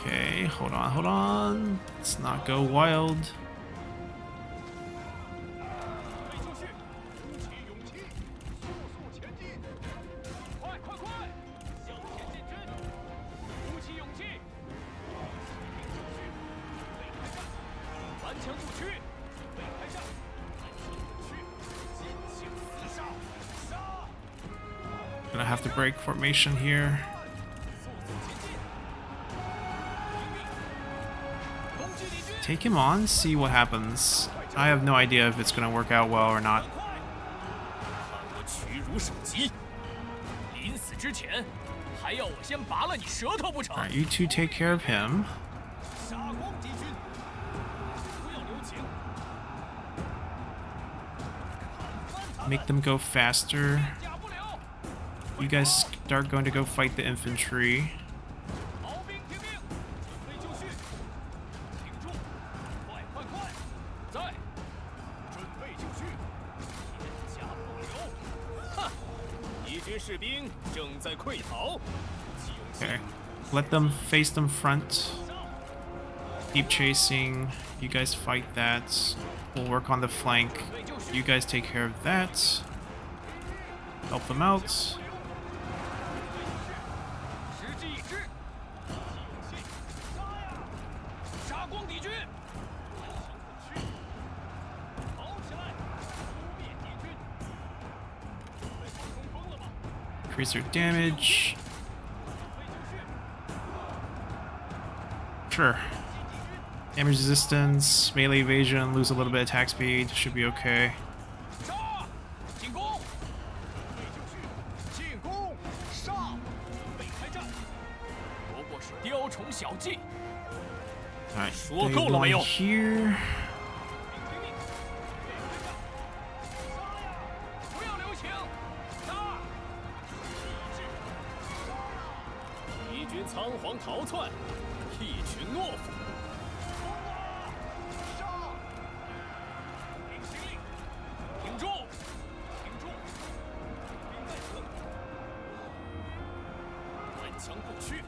S1: Okay, hold on. Let's not go wild. Gonna have to break formation here. Take him on, see what happens. I have no idea if it's gonna work out well or not. Alright, you two take care of him. Make them go faster. You guys start going to go fight the infantry. Okay, let them face them front. Keep chasing. You guys fight that. We'll work on the flank. You guys take care of that. Help them out. Increase their damage. Sure. Damage resistance, melee evasion, lose a little bit of attack speed, should be okay.
S3: 杀！进攻！
S4: 进攻！上！
S3: 备开战！不过是雕虫小技。
S1: Alright,
S3: 说
S1: they
S3: 够了没有？
S1: want here.
S3: 不要留情！杀！敌军仓皇逃窜，一群懦夫。听命令！挺住！挺住！兵在此！单枪不屈，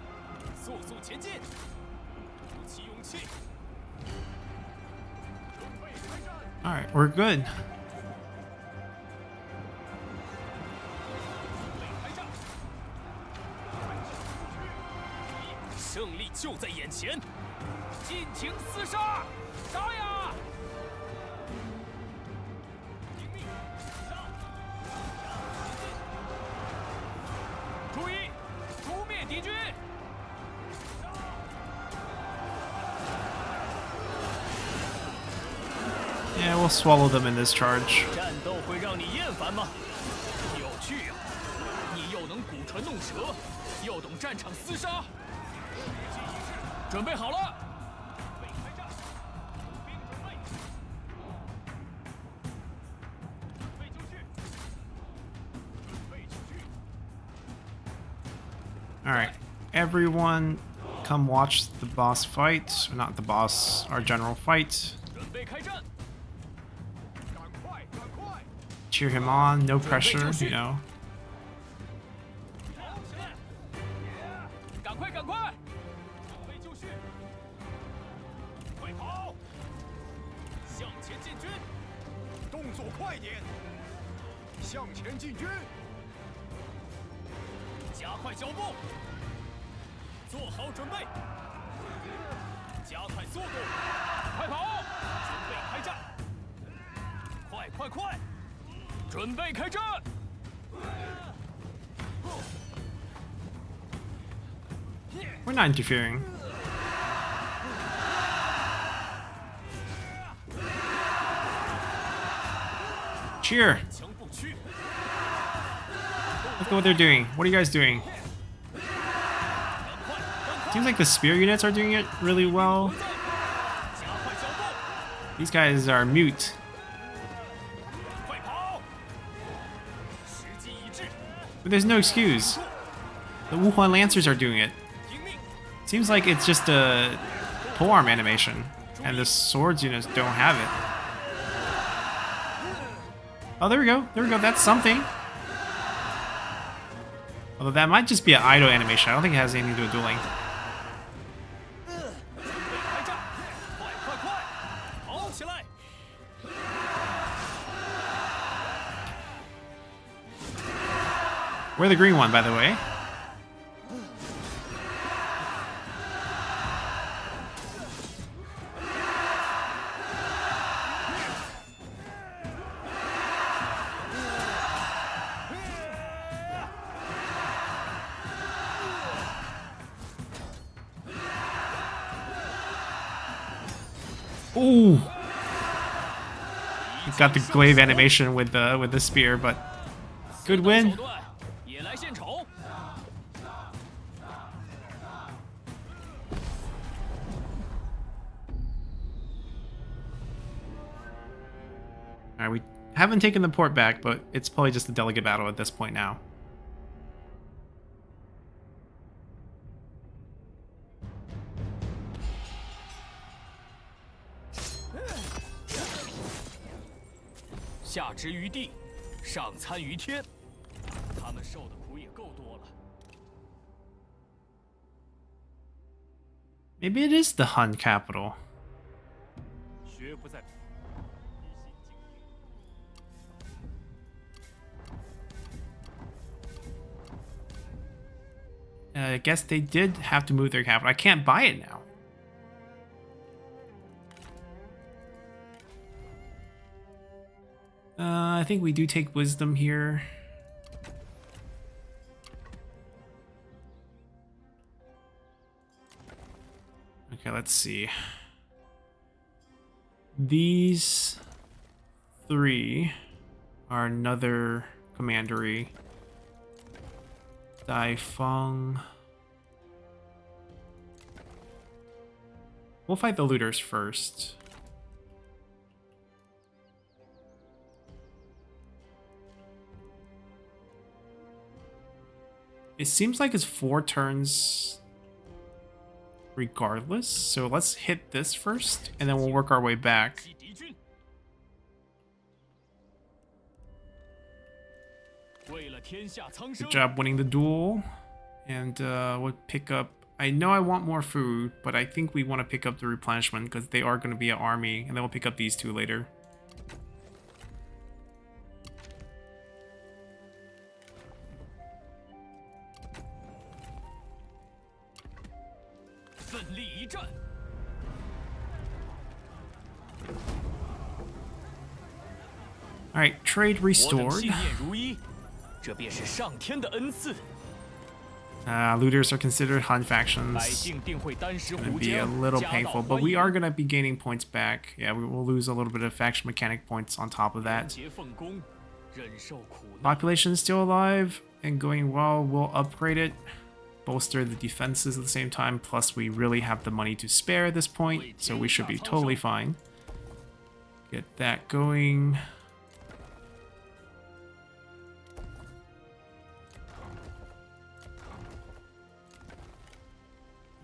S3: 速速前进！鼓起勇气！
S1: Alright, we're good.
S3: 胜利就在眼前，尽情厮杀！杀呀！听命！杀！注意，诛灭敌军！
S1: Yeah, we'll swallow them in this charge.
S3: 战斗会让你厌烦吗？有趣啊！你又能鼓唇弄舌，又懂战场厮杀。准备好了，备开战，兵准备，准备就绪，准备就绪。
S1: Alright, everyone come watch the boss fight. Or not the boss, our general fight.
S3: 准备开战，
S1: Cheer him on, no pressure, you know.
S3: 跑起来！赶快，赶快！准备就绪，快跑！向前进军！
S4: 动作快点！向前进军！
S3: 加快脚步！做好准备！加快速度！快跑！准备开战！快快快！准备开战！
S1: We're not interfering. Cheer!
S3: 枪不屈，
S1: Look at what they're doing. What are you guys doing?
S3: 赶快，赶快！
S1: Seems like the spear units are doing it really well.
S3: 加快脚步！
S1: These guys are mute.
S3: 快跑！时机已至，
S1: But there's no excuse. The Wuhuan Lancers are doing it.
S3: 听命！
S1: Seems like it's just a polearm animation, and the swords units don't have it. Oh, there we go. There we go. That's something. Although that might just be an idle animation. I don't think it has anything to do with dueling.
S3: 准备开战！快快快！跑起来！
S1: We're the green one, by the way. Ooh! Got the glaive animation with the spear, but good
S3: 手
S1: win.
S3: 段也来献丑。
S1: Alright, we haven't taken the port back, but it's probably just a delegate battle at this point now.
S3: "下之于地，上参于天，他们受的苦也够多了。
S1: Maybe it is the Hun capital.
S3: 绝不在。
S1: I guess they did have to move their capital. I can't buy it now. I think we do take wisdom here. Okay, let's see. These 3 are another commandery. Daifeng. We'll fight the looters first. It seems like it's 4 turns regardless, so let's hit this first, and then we'll work our way back. Good job winning the duel, and we'll pick up... I know I want more food, but I think we want to pick up the replenishment, because they are going to be an army, and then we'll pick up these 2 later. Alright, trade restored. Looters are considered Han factions. It's gonna be a little painful, but we are gonna be gaining points back. Yeah, we will lose a little bit of faction mechanic points on top of that. Population is still alive and going well. We'll upgrade it, bolster the defenses at the same time. Plus, we really have the money to spare at this point, so we should be totally fine. Get that going.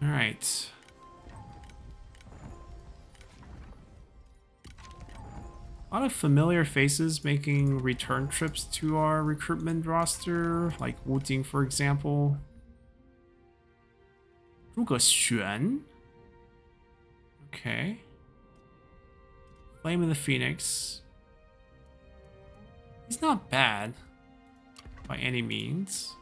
S1: All right. A lot of familiar faces making return trips to our recruitment roster, like Wu Jing, for example. Zhuge Xuan. Okay. Flame of the Phoenix. He's not bad by any means.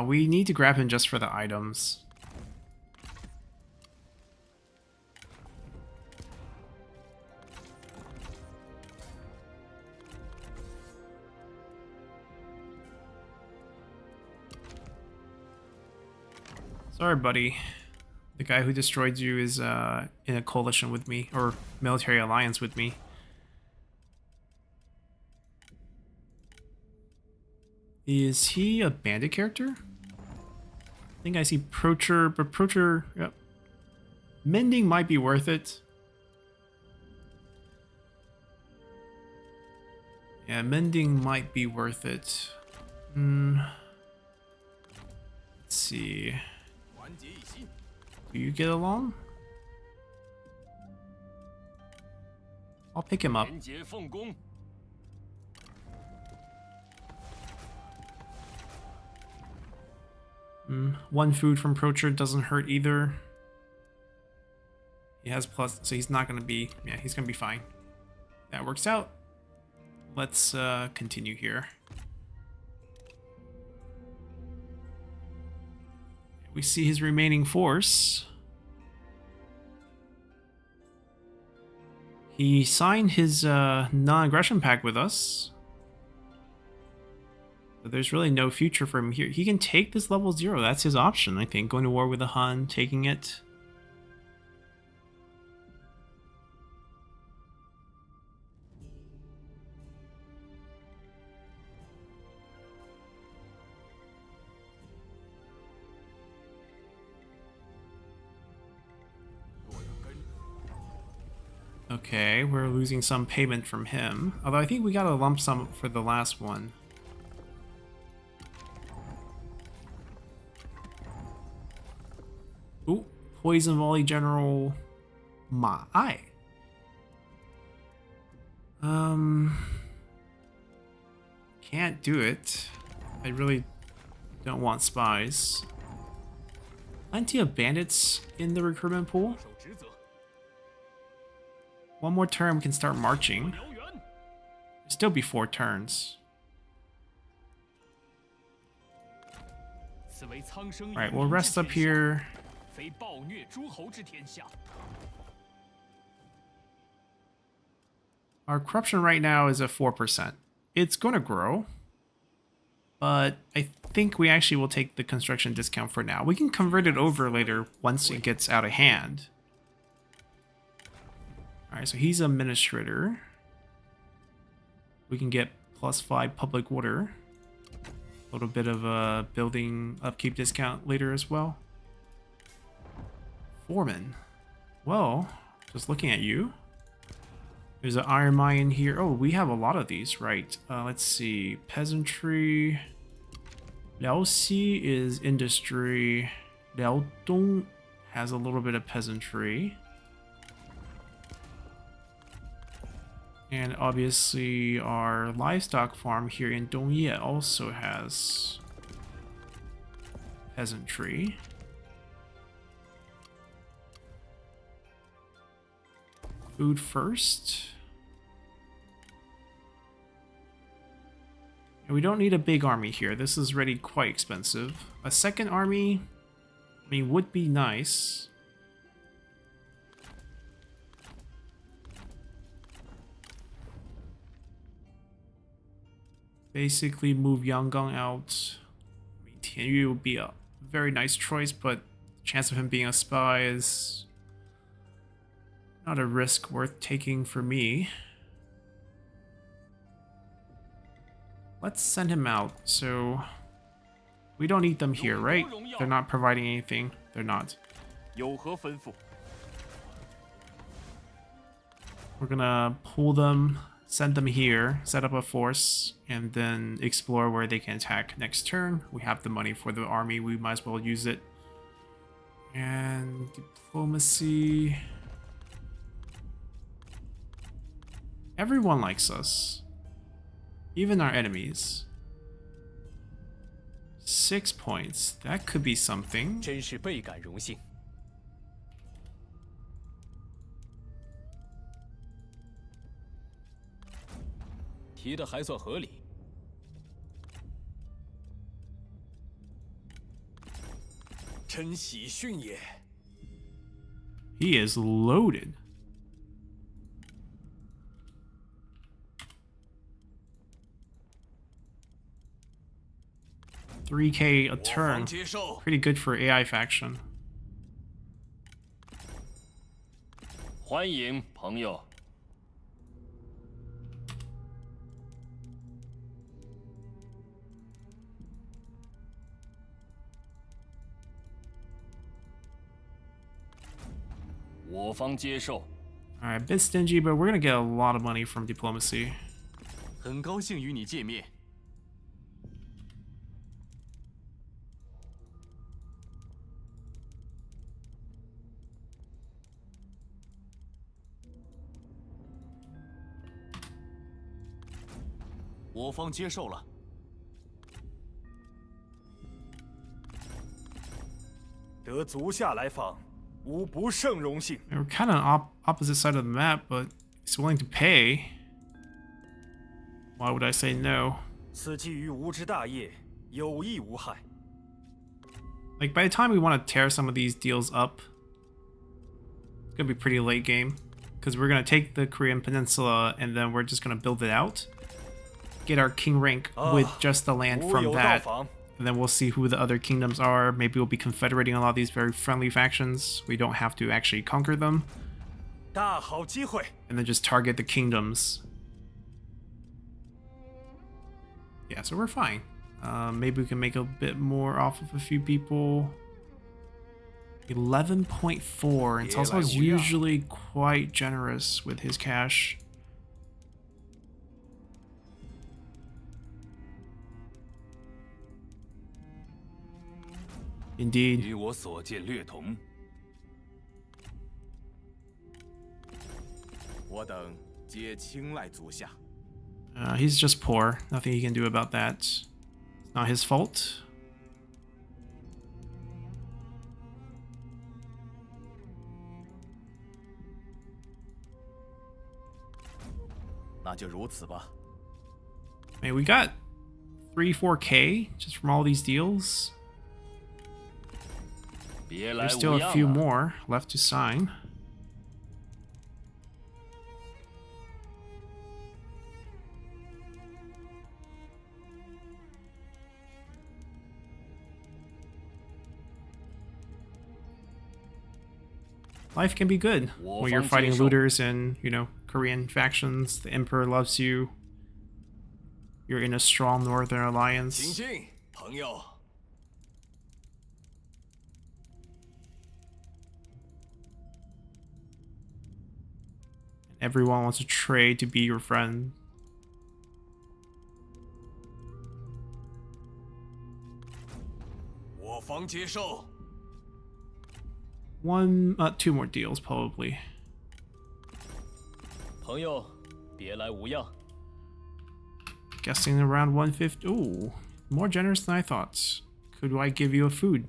S1: We need to grab him just for the items. Sorry, buddy. The guy who destroyed you is in a coalition with me, or military alliance with me. Is he a bandit character? I think I see Procher, but Procher... Yep. Mending might be worth it. Yeah, mending might be worth it. Let's see. Do you get along? I'll pick him up. One food from Procher doesn't hurt either. He has plus, so he's not gonna be, yeah, he's gonna be fine. That works out. Let's continue here. We see his remaining force. He signed his non-aggression pact with us. But there's really no future for him here. He can take this level 0. That's his option, I think. Going to war with the Han, taking it. Okay, we're losing some payment from him. Although I think we got a lump sum for the last one. Ooh, Poison Volley General Ma Ai. Can't do it. I really don't want spies. Plenty of bandits in the recruitment pool. One more turn, we can start marching. Still be 4 turns. Alright, we'll rest up here. Our corruption right now is at 4%. It's going to grow, but I think we actually will take the construction discount for now. We can convert it over later once it gets out of hand. Alright, so he's administrator. We can get +5 public water. A little bit of a building upkeep discount later as well. Foreman. Well, just looking at you. There's an iron mine here. Oh, we have a lot of these, right? Let's see. Peasantry. Liaoxi is industry. Liaodong has a little bit of peasantry. And obviously our livestock farm here in Dongye also has peasantry. Food first. And we don't need a big army here. This is already quite expensive. A second army, I mean, would be nice. Basically move Yangon out. I mean, Tianyu would be a very nice choice, but the chance of him being a spy is not a risk worth taking for me. Let's send him out. So we don't need them here, right? They're not providing anything. They're not.
S3: 有何吩咐？
S1: We're gonna pull them, send them here, set up a force, and then explore where they can attack next turn. We have the money for the army, we might as well use it. And diplomacy. Everyone likes us. Even our enemies. 6 points. That could be something.
S3: 真是倍感荣幸。提的还算合理。
S4: 真喜讯也。
S1: He is loaded. $3K a turn. Pretty good for AI faction.
S3: 欢迎朋友。我方接受。
S1: Alright, a bit stingy, but we're gonna get a lot of money from diplomacy.
S4: 很高兴与你见面。我方接受了。得足下来访，无不胜荣幸。
S1: We're kind of opposite side of the map, but he's willing to pay. Why would I say no?
S4: 此计于吾之大业，有益无害。
S1: Like, by the time we want to tear some of these deals up, it's gonna be pretty late game. Because we're gonna take the Korean Peninsula and then we're just gonna build it out. Get our king rank with just the land from that. And then we'll see who the other kingdoms are. Maybe we'll be confederating a lot of these very friendly factions. We don't have to actually conquer them.
S4: 大好机会。
S1: And then just target the kingdoms. Yeah, so we're fine. Maybe we can make a bit more off of a few people. 11.4. And Cao Cao's usually quite generous with his cash. Indeed.
S2: 与我所见略同。
S4: 我等皆青睐足下。
S1: He's just poor. Nothing he can do about that. It's not his fault.
S4: 那就如此吧。
S1: Man, we got 3-4K just from all these deals.
S3: 别来
S1: There's
S3: 无
S1: still a
S3: 恙
S1: few
S3: 啊
S1: more left to sign. life can be good when you're fighting looters and, you know, Korean factions. The Emperor loves you. You're in a strong Northern Alliance.
S4: 请进，朋友。
S1: Everyone wants to trade to be your friend. Two more deals probably.
S3: 朋友，别来无恙。
S1: Guessing around 150. Ooh, more generous than I thought. Could I give you a food?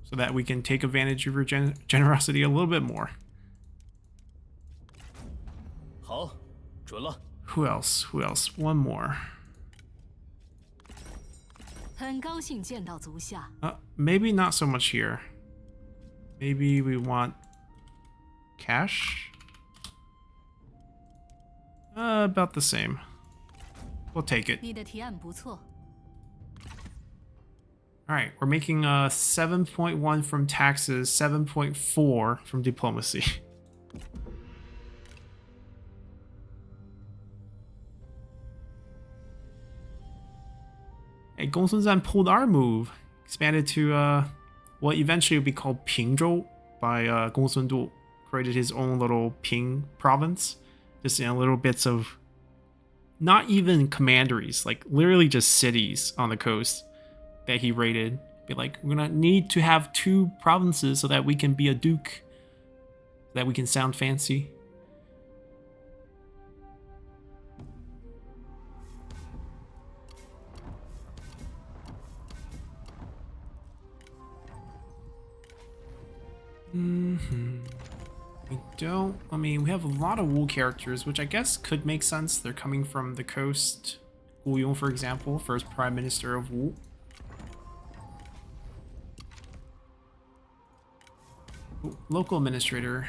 S1: So that we can take advantage of your generosity a little bit more.
S3: 好，准了。
S1: Who else? Who else? One more.
S5: 很高兴见到足下。
S1: Maybe not so much here. Maybe we want cash? About the same. We'll take it.
S5: 你的提案不错。
S1: Alright, we're making 7.1 from taxes, 7.4 from diplomacy. Hey, Gongsun pulled our move. Expanded to what eventually would be called Pingzhou by Gongsun Du. Created his own little Ping province. Just, you know, little bits of not even commanderies, like literally just cities on the coast that he raided. Be like, we're gonna need to have 2 provinces so that we can be a duke, so that we can sound fancy. I mean, we have a lot of Wu characters, which I guess could make sense. They're coming from the coast. Guiyong, for example, first prime minister of Wu. Ooh, local administrator.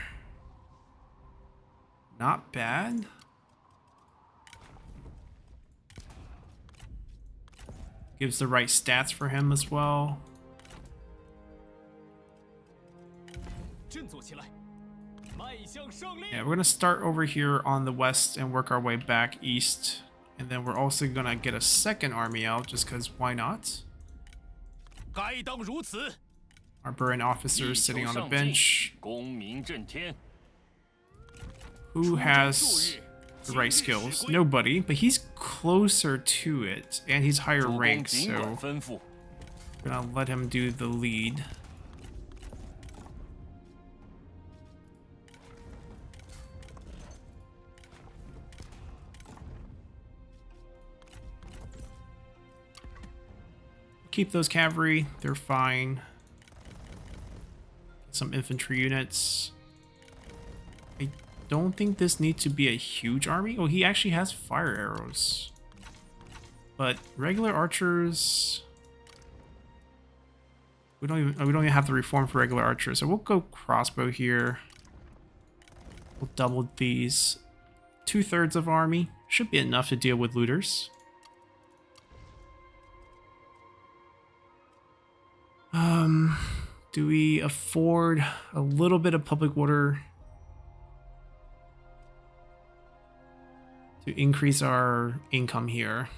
S1: Not bad. Gives the right stats for him as well.
S3: 振作起来，迈向胜利。
S1: Yeah, we're gonna start over here on the west and work our way back east. And then we're also gonna get a second army out, just because why not?
S3: 该当如此。
S1: Our Burin officers sitting on a bench.
S3: 功名震天。
S1: Who has the right skills? Nobody, but he's closer to it, and he's higher
S3: 主公
S1: ranked,
S3: 尽管
S1: so
S3: 吩咐。
S1: we're gonna let him do the lead. Keep those cavalry, they're fine. Some infantry units. I don't think this needs to be a huge army. Oh, he actually has fire arrows. But regular archers, we don't even have the reform for regular archers. So we'll go crossbow here. We'll double these. 2/3 of army should be enough to deal with looters. Do we afford a little bit of public order to increase our income here?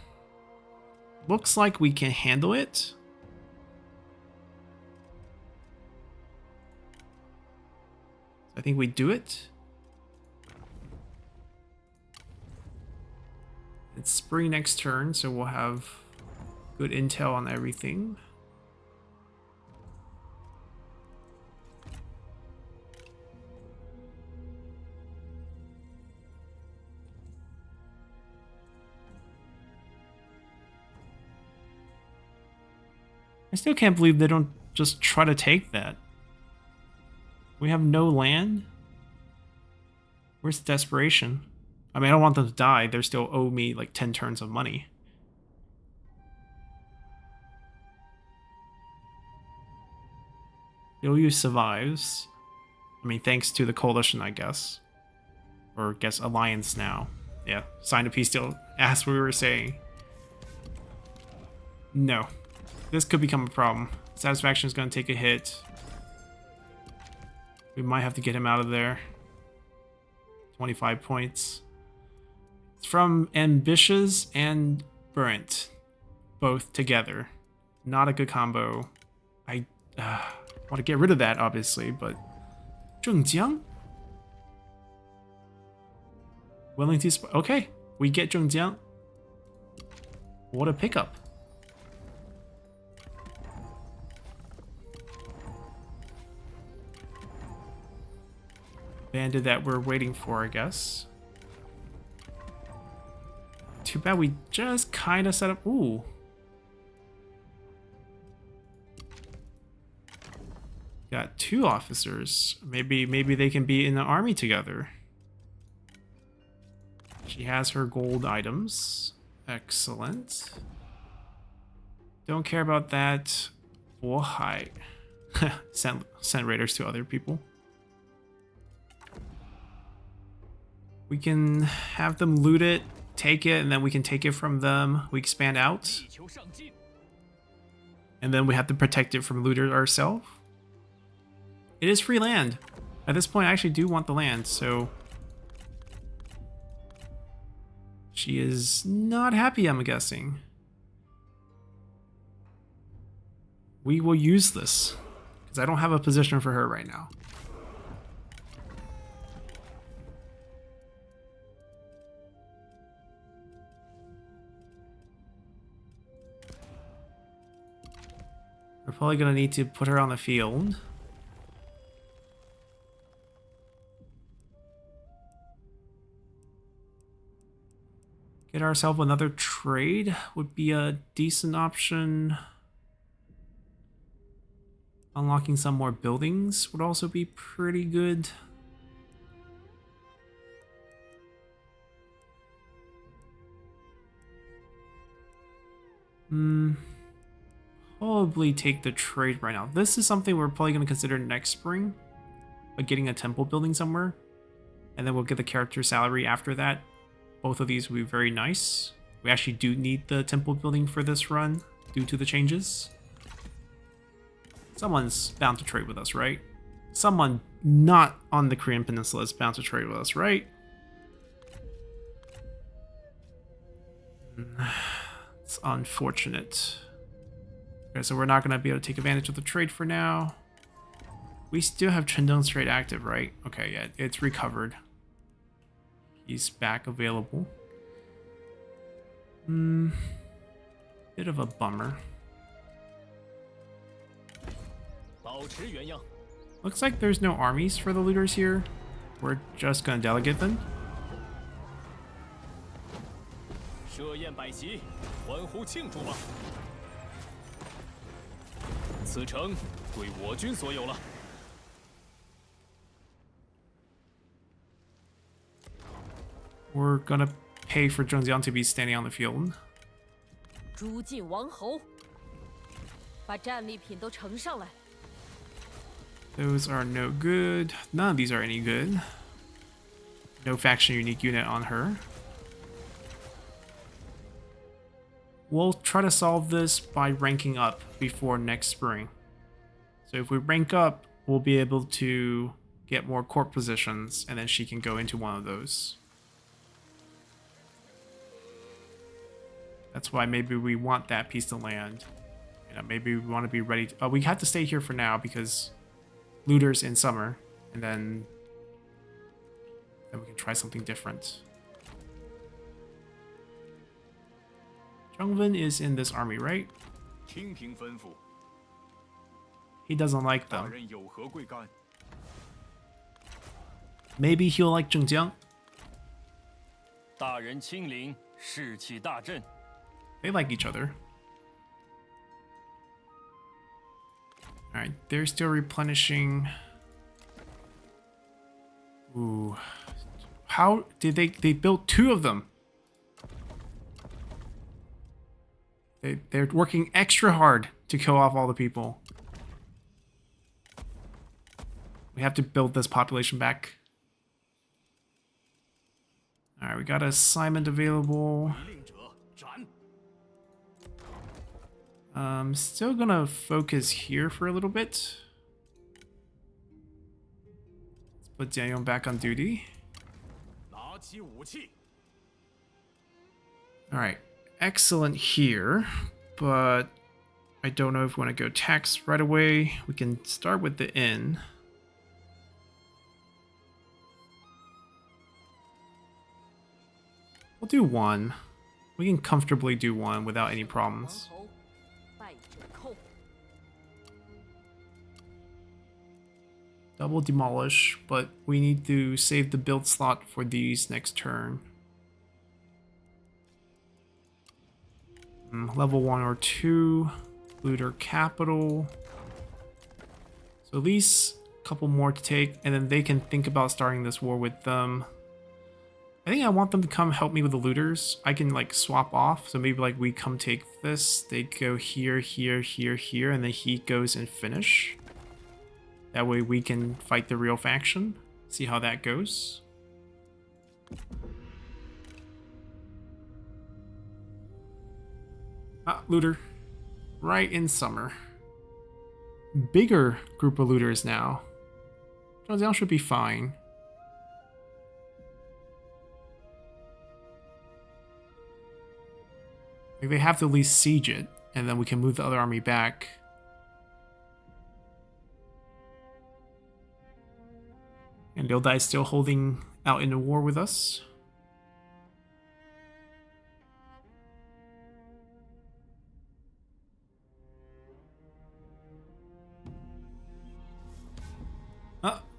S1: Looks like we can handle it. I think we do it. It's spring next turn, so we'll have good intel on everything. I still can't believe they don't just try to take that. We have no land? Where's the desperation? I mean, I don't want them to die. They still owe me like 10 turns of money. Yoyu survives. I mean, thanks to the coalition, I guess. Or I guess alliance now. Yeah, signed a peace deal. As we were saying. No. This could become a problem. Satisfaction is going to take a hit. We might have to get him out of there. 25 points. It's from Ambitious and Burnt. Both together. Not a good combo. I want to get rid of that, obviously, but... Zhengjiang? Willing to... Okay, we get Zhengjiang. What a pickup. Bandit that we're waiting for, I guess. Too bad we just kind of set up... Ooh. Got 2 officers. Maybe they can be in the army together. She has her gold items. Excellent. Don't care about that. Overhaul. Send raiders to other people. We can have them loot it, take it, and then we can take it from them. We expand out. And then we have to protect it from looters ourselves. It is free land. At this point, I actually do want the land, so... She is not happy, I'm guessing. We will use this, because I don't have a position for her right now. We're probably going to need to put her on the field. Get ourselves another trade would be a decent option. Unlocking some more buildings would also be pretty good. Probably take the trade right now. This is something we're probably going to consider next spring. Like getting a temple building somewhere. And then we'll get the character salary after that. Both of these will be very nice. We actually do need the temple building for this run due to the changes. Someone's bound to trade with us, right? Someone not on the Korean Peninsula is bound to trade with us, right? It's unfortunate. Okay, so we're not going to be able to take advantage of the trade for now. We still have Chendong's trade active, right? Okay, yeah, it's recovered. He's back available. Bit of a bummer. Looks like there's no armies for the looters here. We're just gonna delegate them. We're gonna pay for Zhengjiang to be standing on the field.
S5: 诛尽王侯，把战利品都呈上来。
S1: Those are no good. None of these are any good. No faction unique unit on her. We'll try to solve this by ranking up before next spring. So if we rank up, we'll be able to get more court positions, and then she can go into one of those. That's why maybe we want that piece of land. You know, maybe we want to be ready to... we have to stay here for now because looters in summer, and then we can try something different. Drunken is in this army, right? He doesn't like them. Maybe he'll like Zhengjiang. They like each other. Alright, they're still replenishing. Ooh. How did they built 2 of them? They're working extra hard to kill off all the people. We have to build this population back. Alright, we got an assignment available. Still gonna focus here for a little bit. Let's put Daniel back on duty.
S4: 拿起武器。
S1: Alright, excellent here, but I don't know if we want to go tax right away. We can start with the inn. We'll do one. We can comfortably do one without any problems.
S5: 王侯败者寇。
S1: Double demolish, but we need to save the build slot for these next turn. Level 1 or 2, looter capital. So at least a couple more to take, and then they can think about starting this war with them. I think I want them to come help me with the looters. I can like swap off, so maybe like we come take this, they go here, here, here, here, and then he goes and finish. That way we can fight the real faction. See how that goes. Ah, looter. Right in summer. Bigger group of looters now. Zhangjiang should be fine. Like they have to at least siege it, and then we can move the other army back. And Liu Dai is still holding out in the war with us.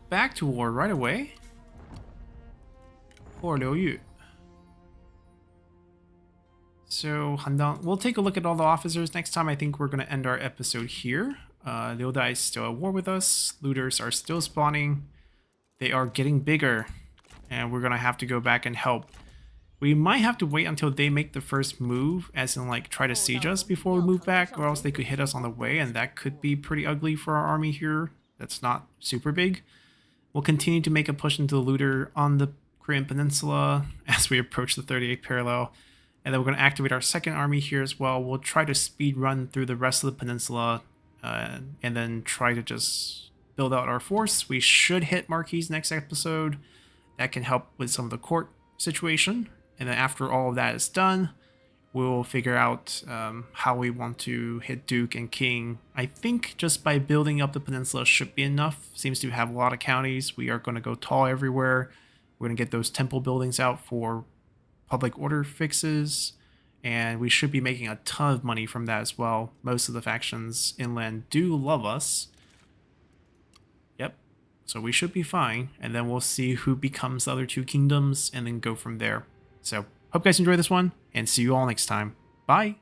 S1: Back to war right away. Poor Liu Yu. So, Handang, we'll take a look at all the officers next time. I think we're going to end our episode here. Liu Dai is still at war with us. Looters are still spawning. They are getting bigger. And we're going to have to go back and help. We might have to wait until they make the first move, as in like try to siege us before we move back, or else they could hit us on the way, and that could be pretty ugly for our army here. That's not super big. We'll continue to make a push into the looter on the Korean Peninsula as we approach the 38th parallel. And then we're going to activate our second army here as well. We'll try to speed run through the rest of the peninsula and then try to just build out our force. We should hit Marquis next episode. That can help with some of the court situation. And then after all of that is done, we'll figure out how we want to hit Duke and King. I think just by building up the peninsula should be enough. Seems to have a lot of counties. We are going to go tall everywhere. We're going to get those temple buildings out for public order fixes. And we should be making a ton of money from that as well. Most of the factions inland do love us. Yep. So we should be fine. And then we'll see who becomes the other two kingdoms and then go from there. So hope you guys enjoy this one, and see you all next time. Bye!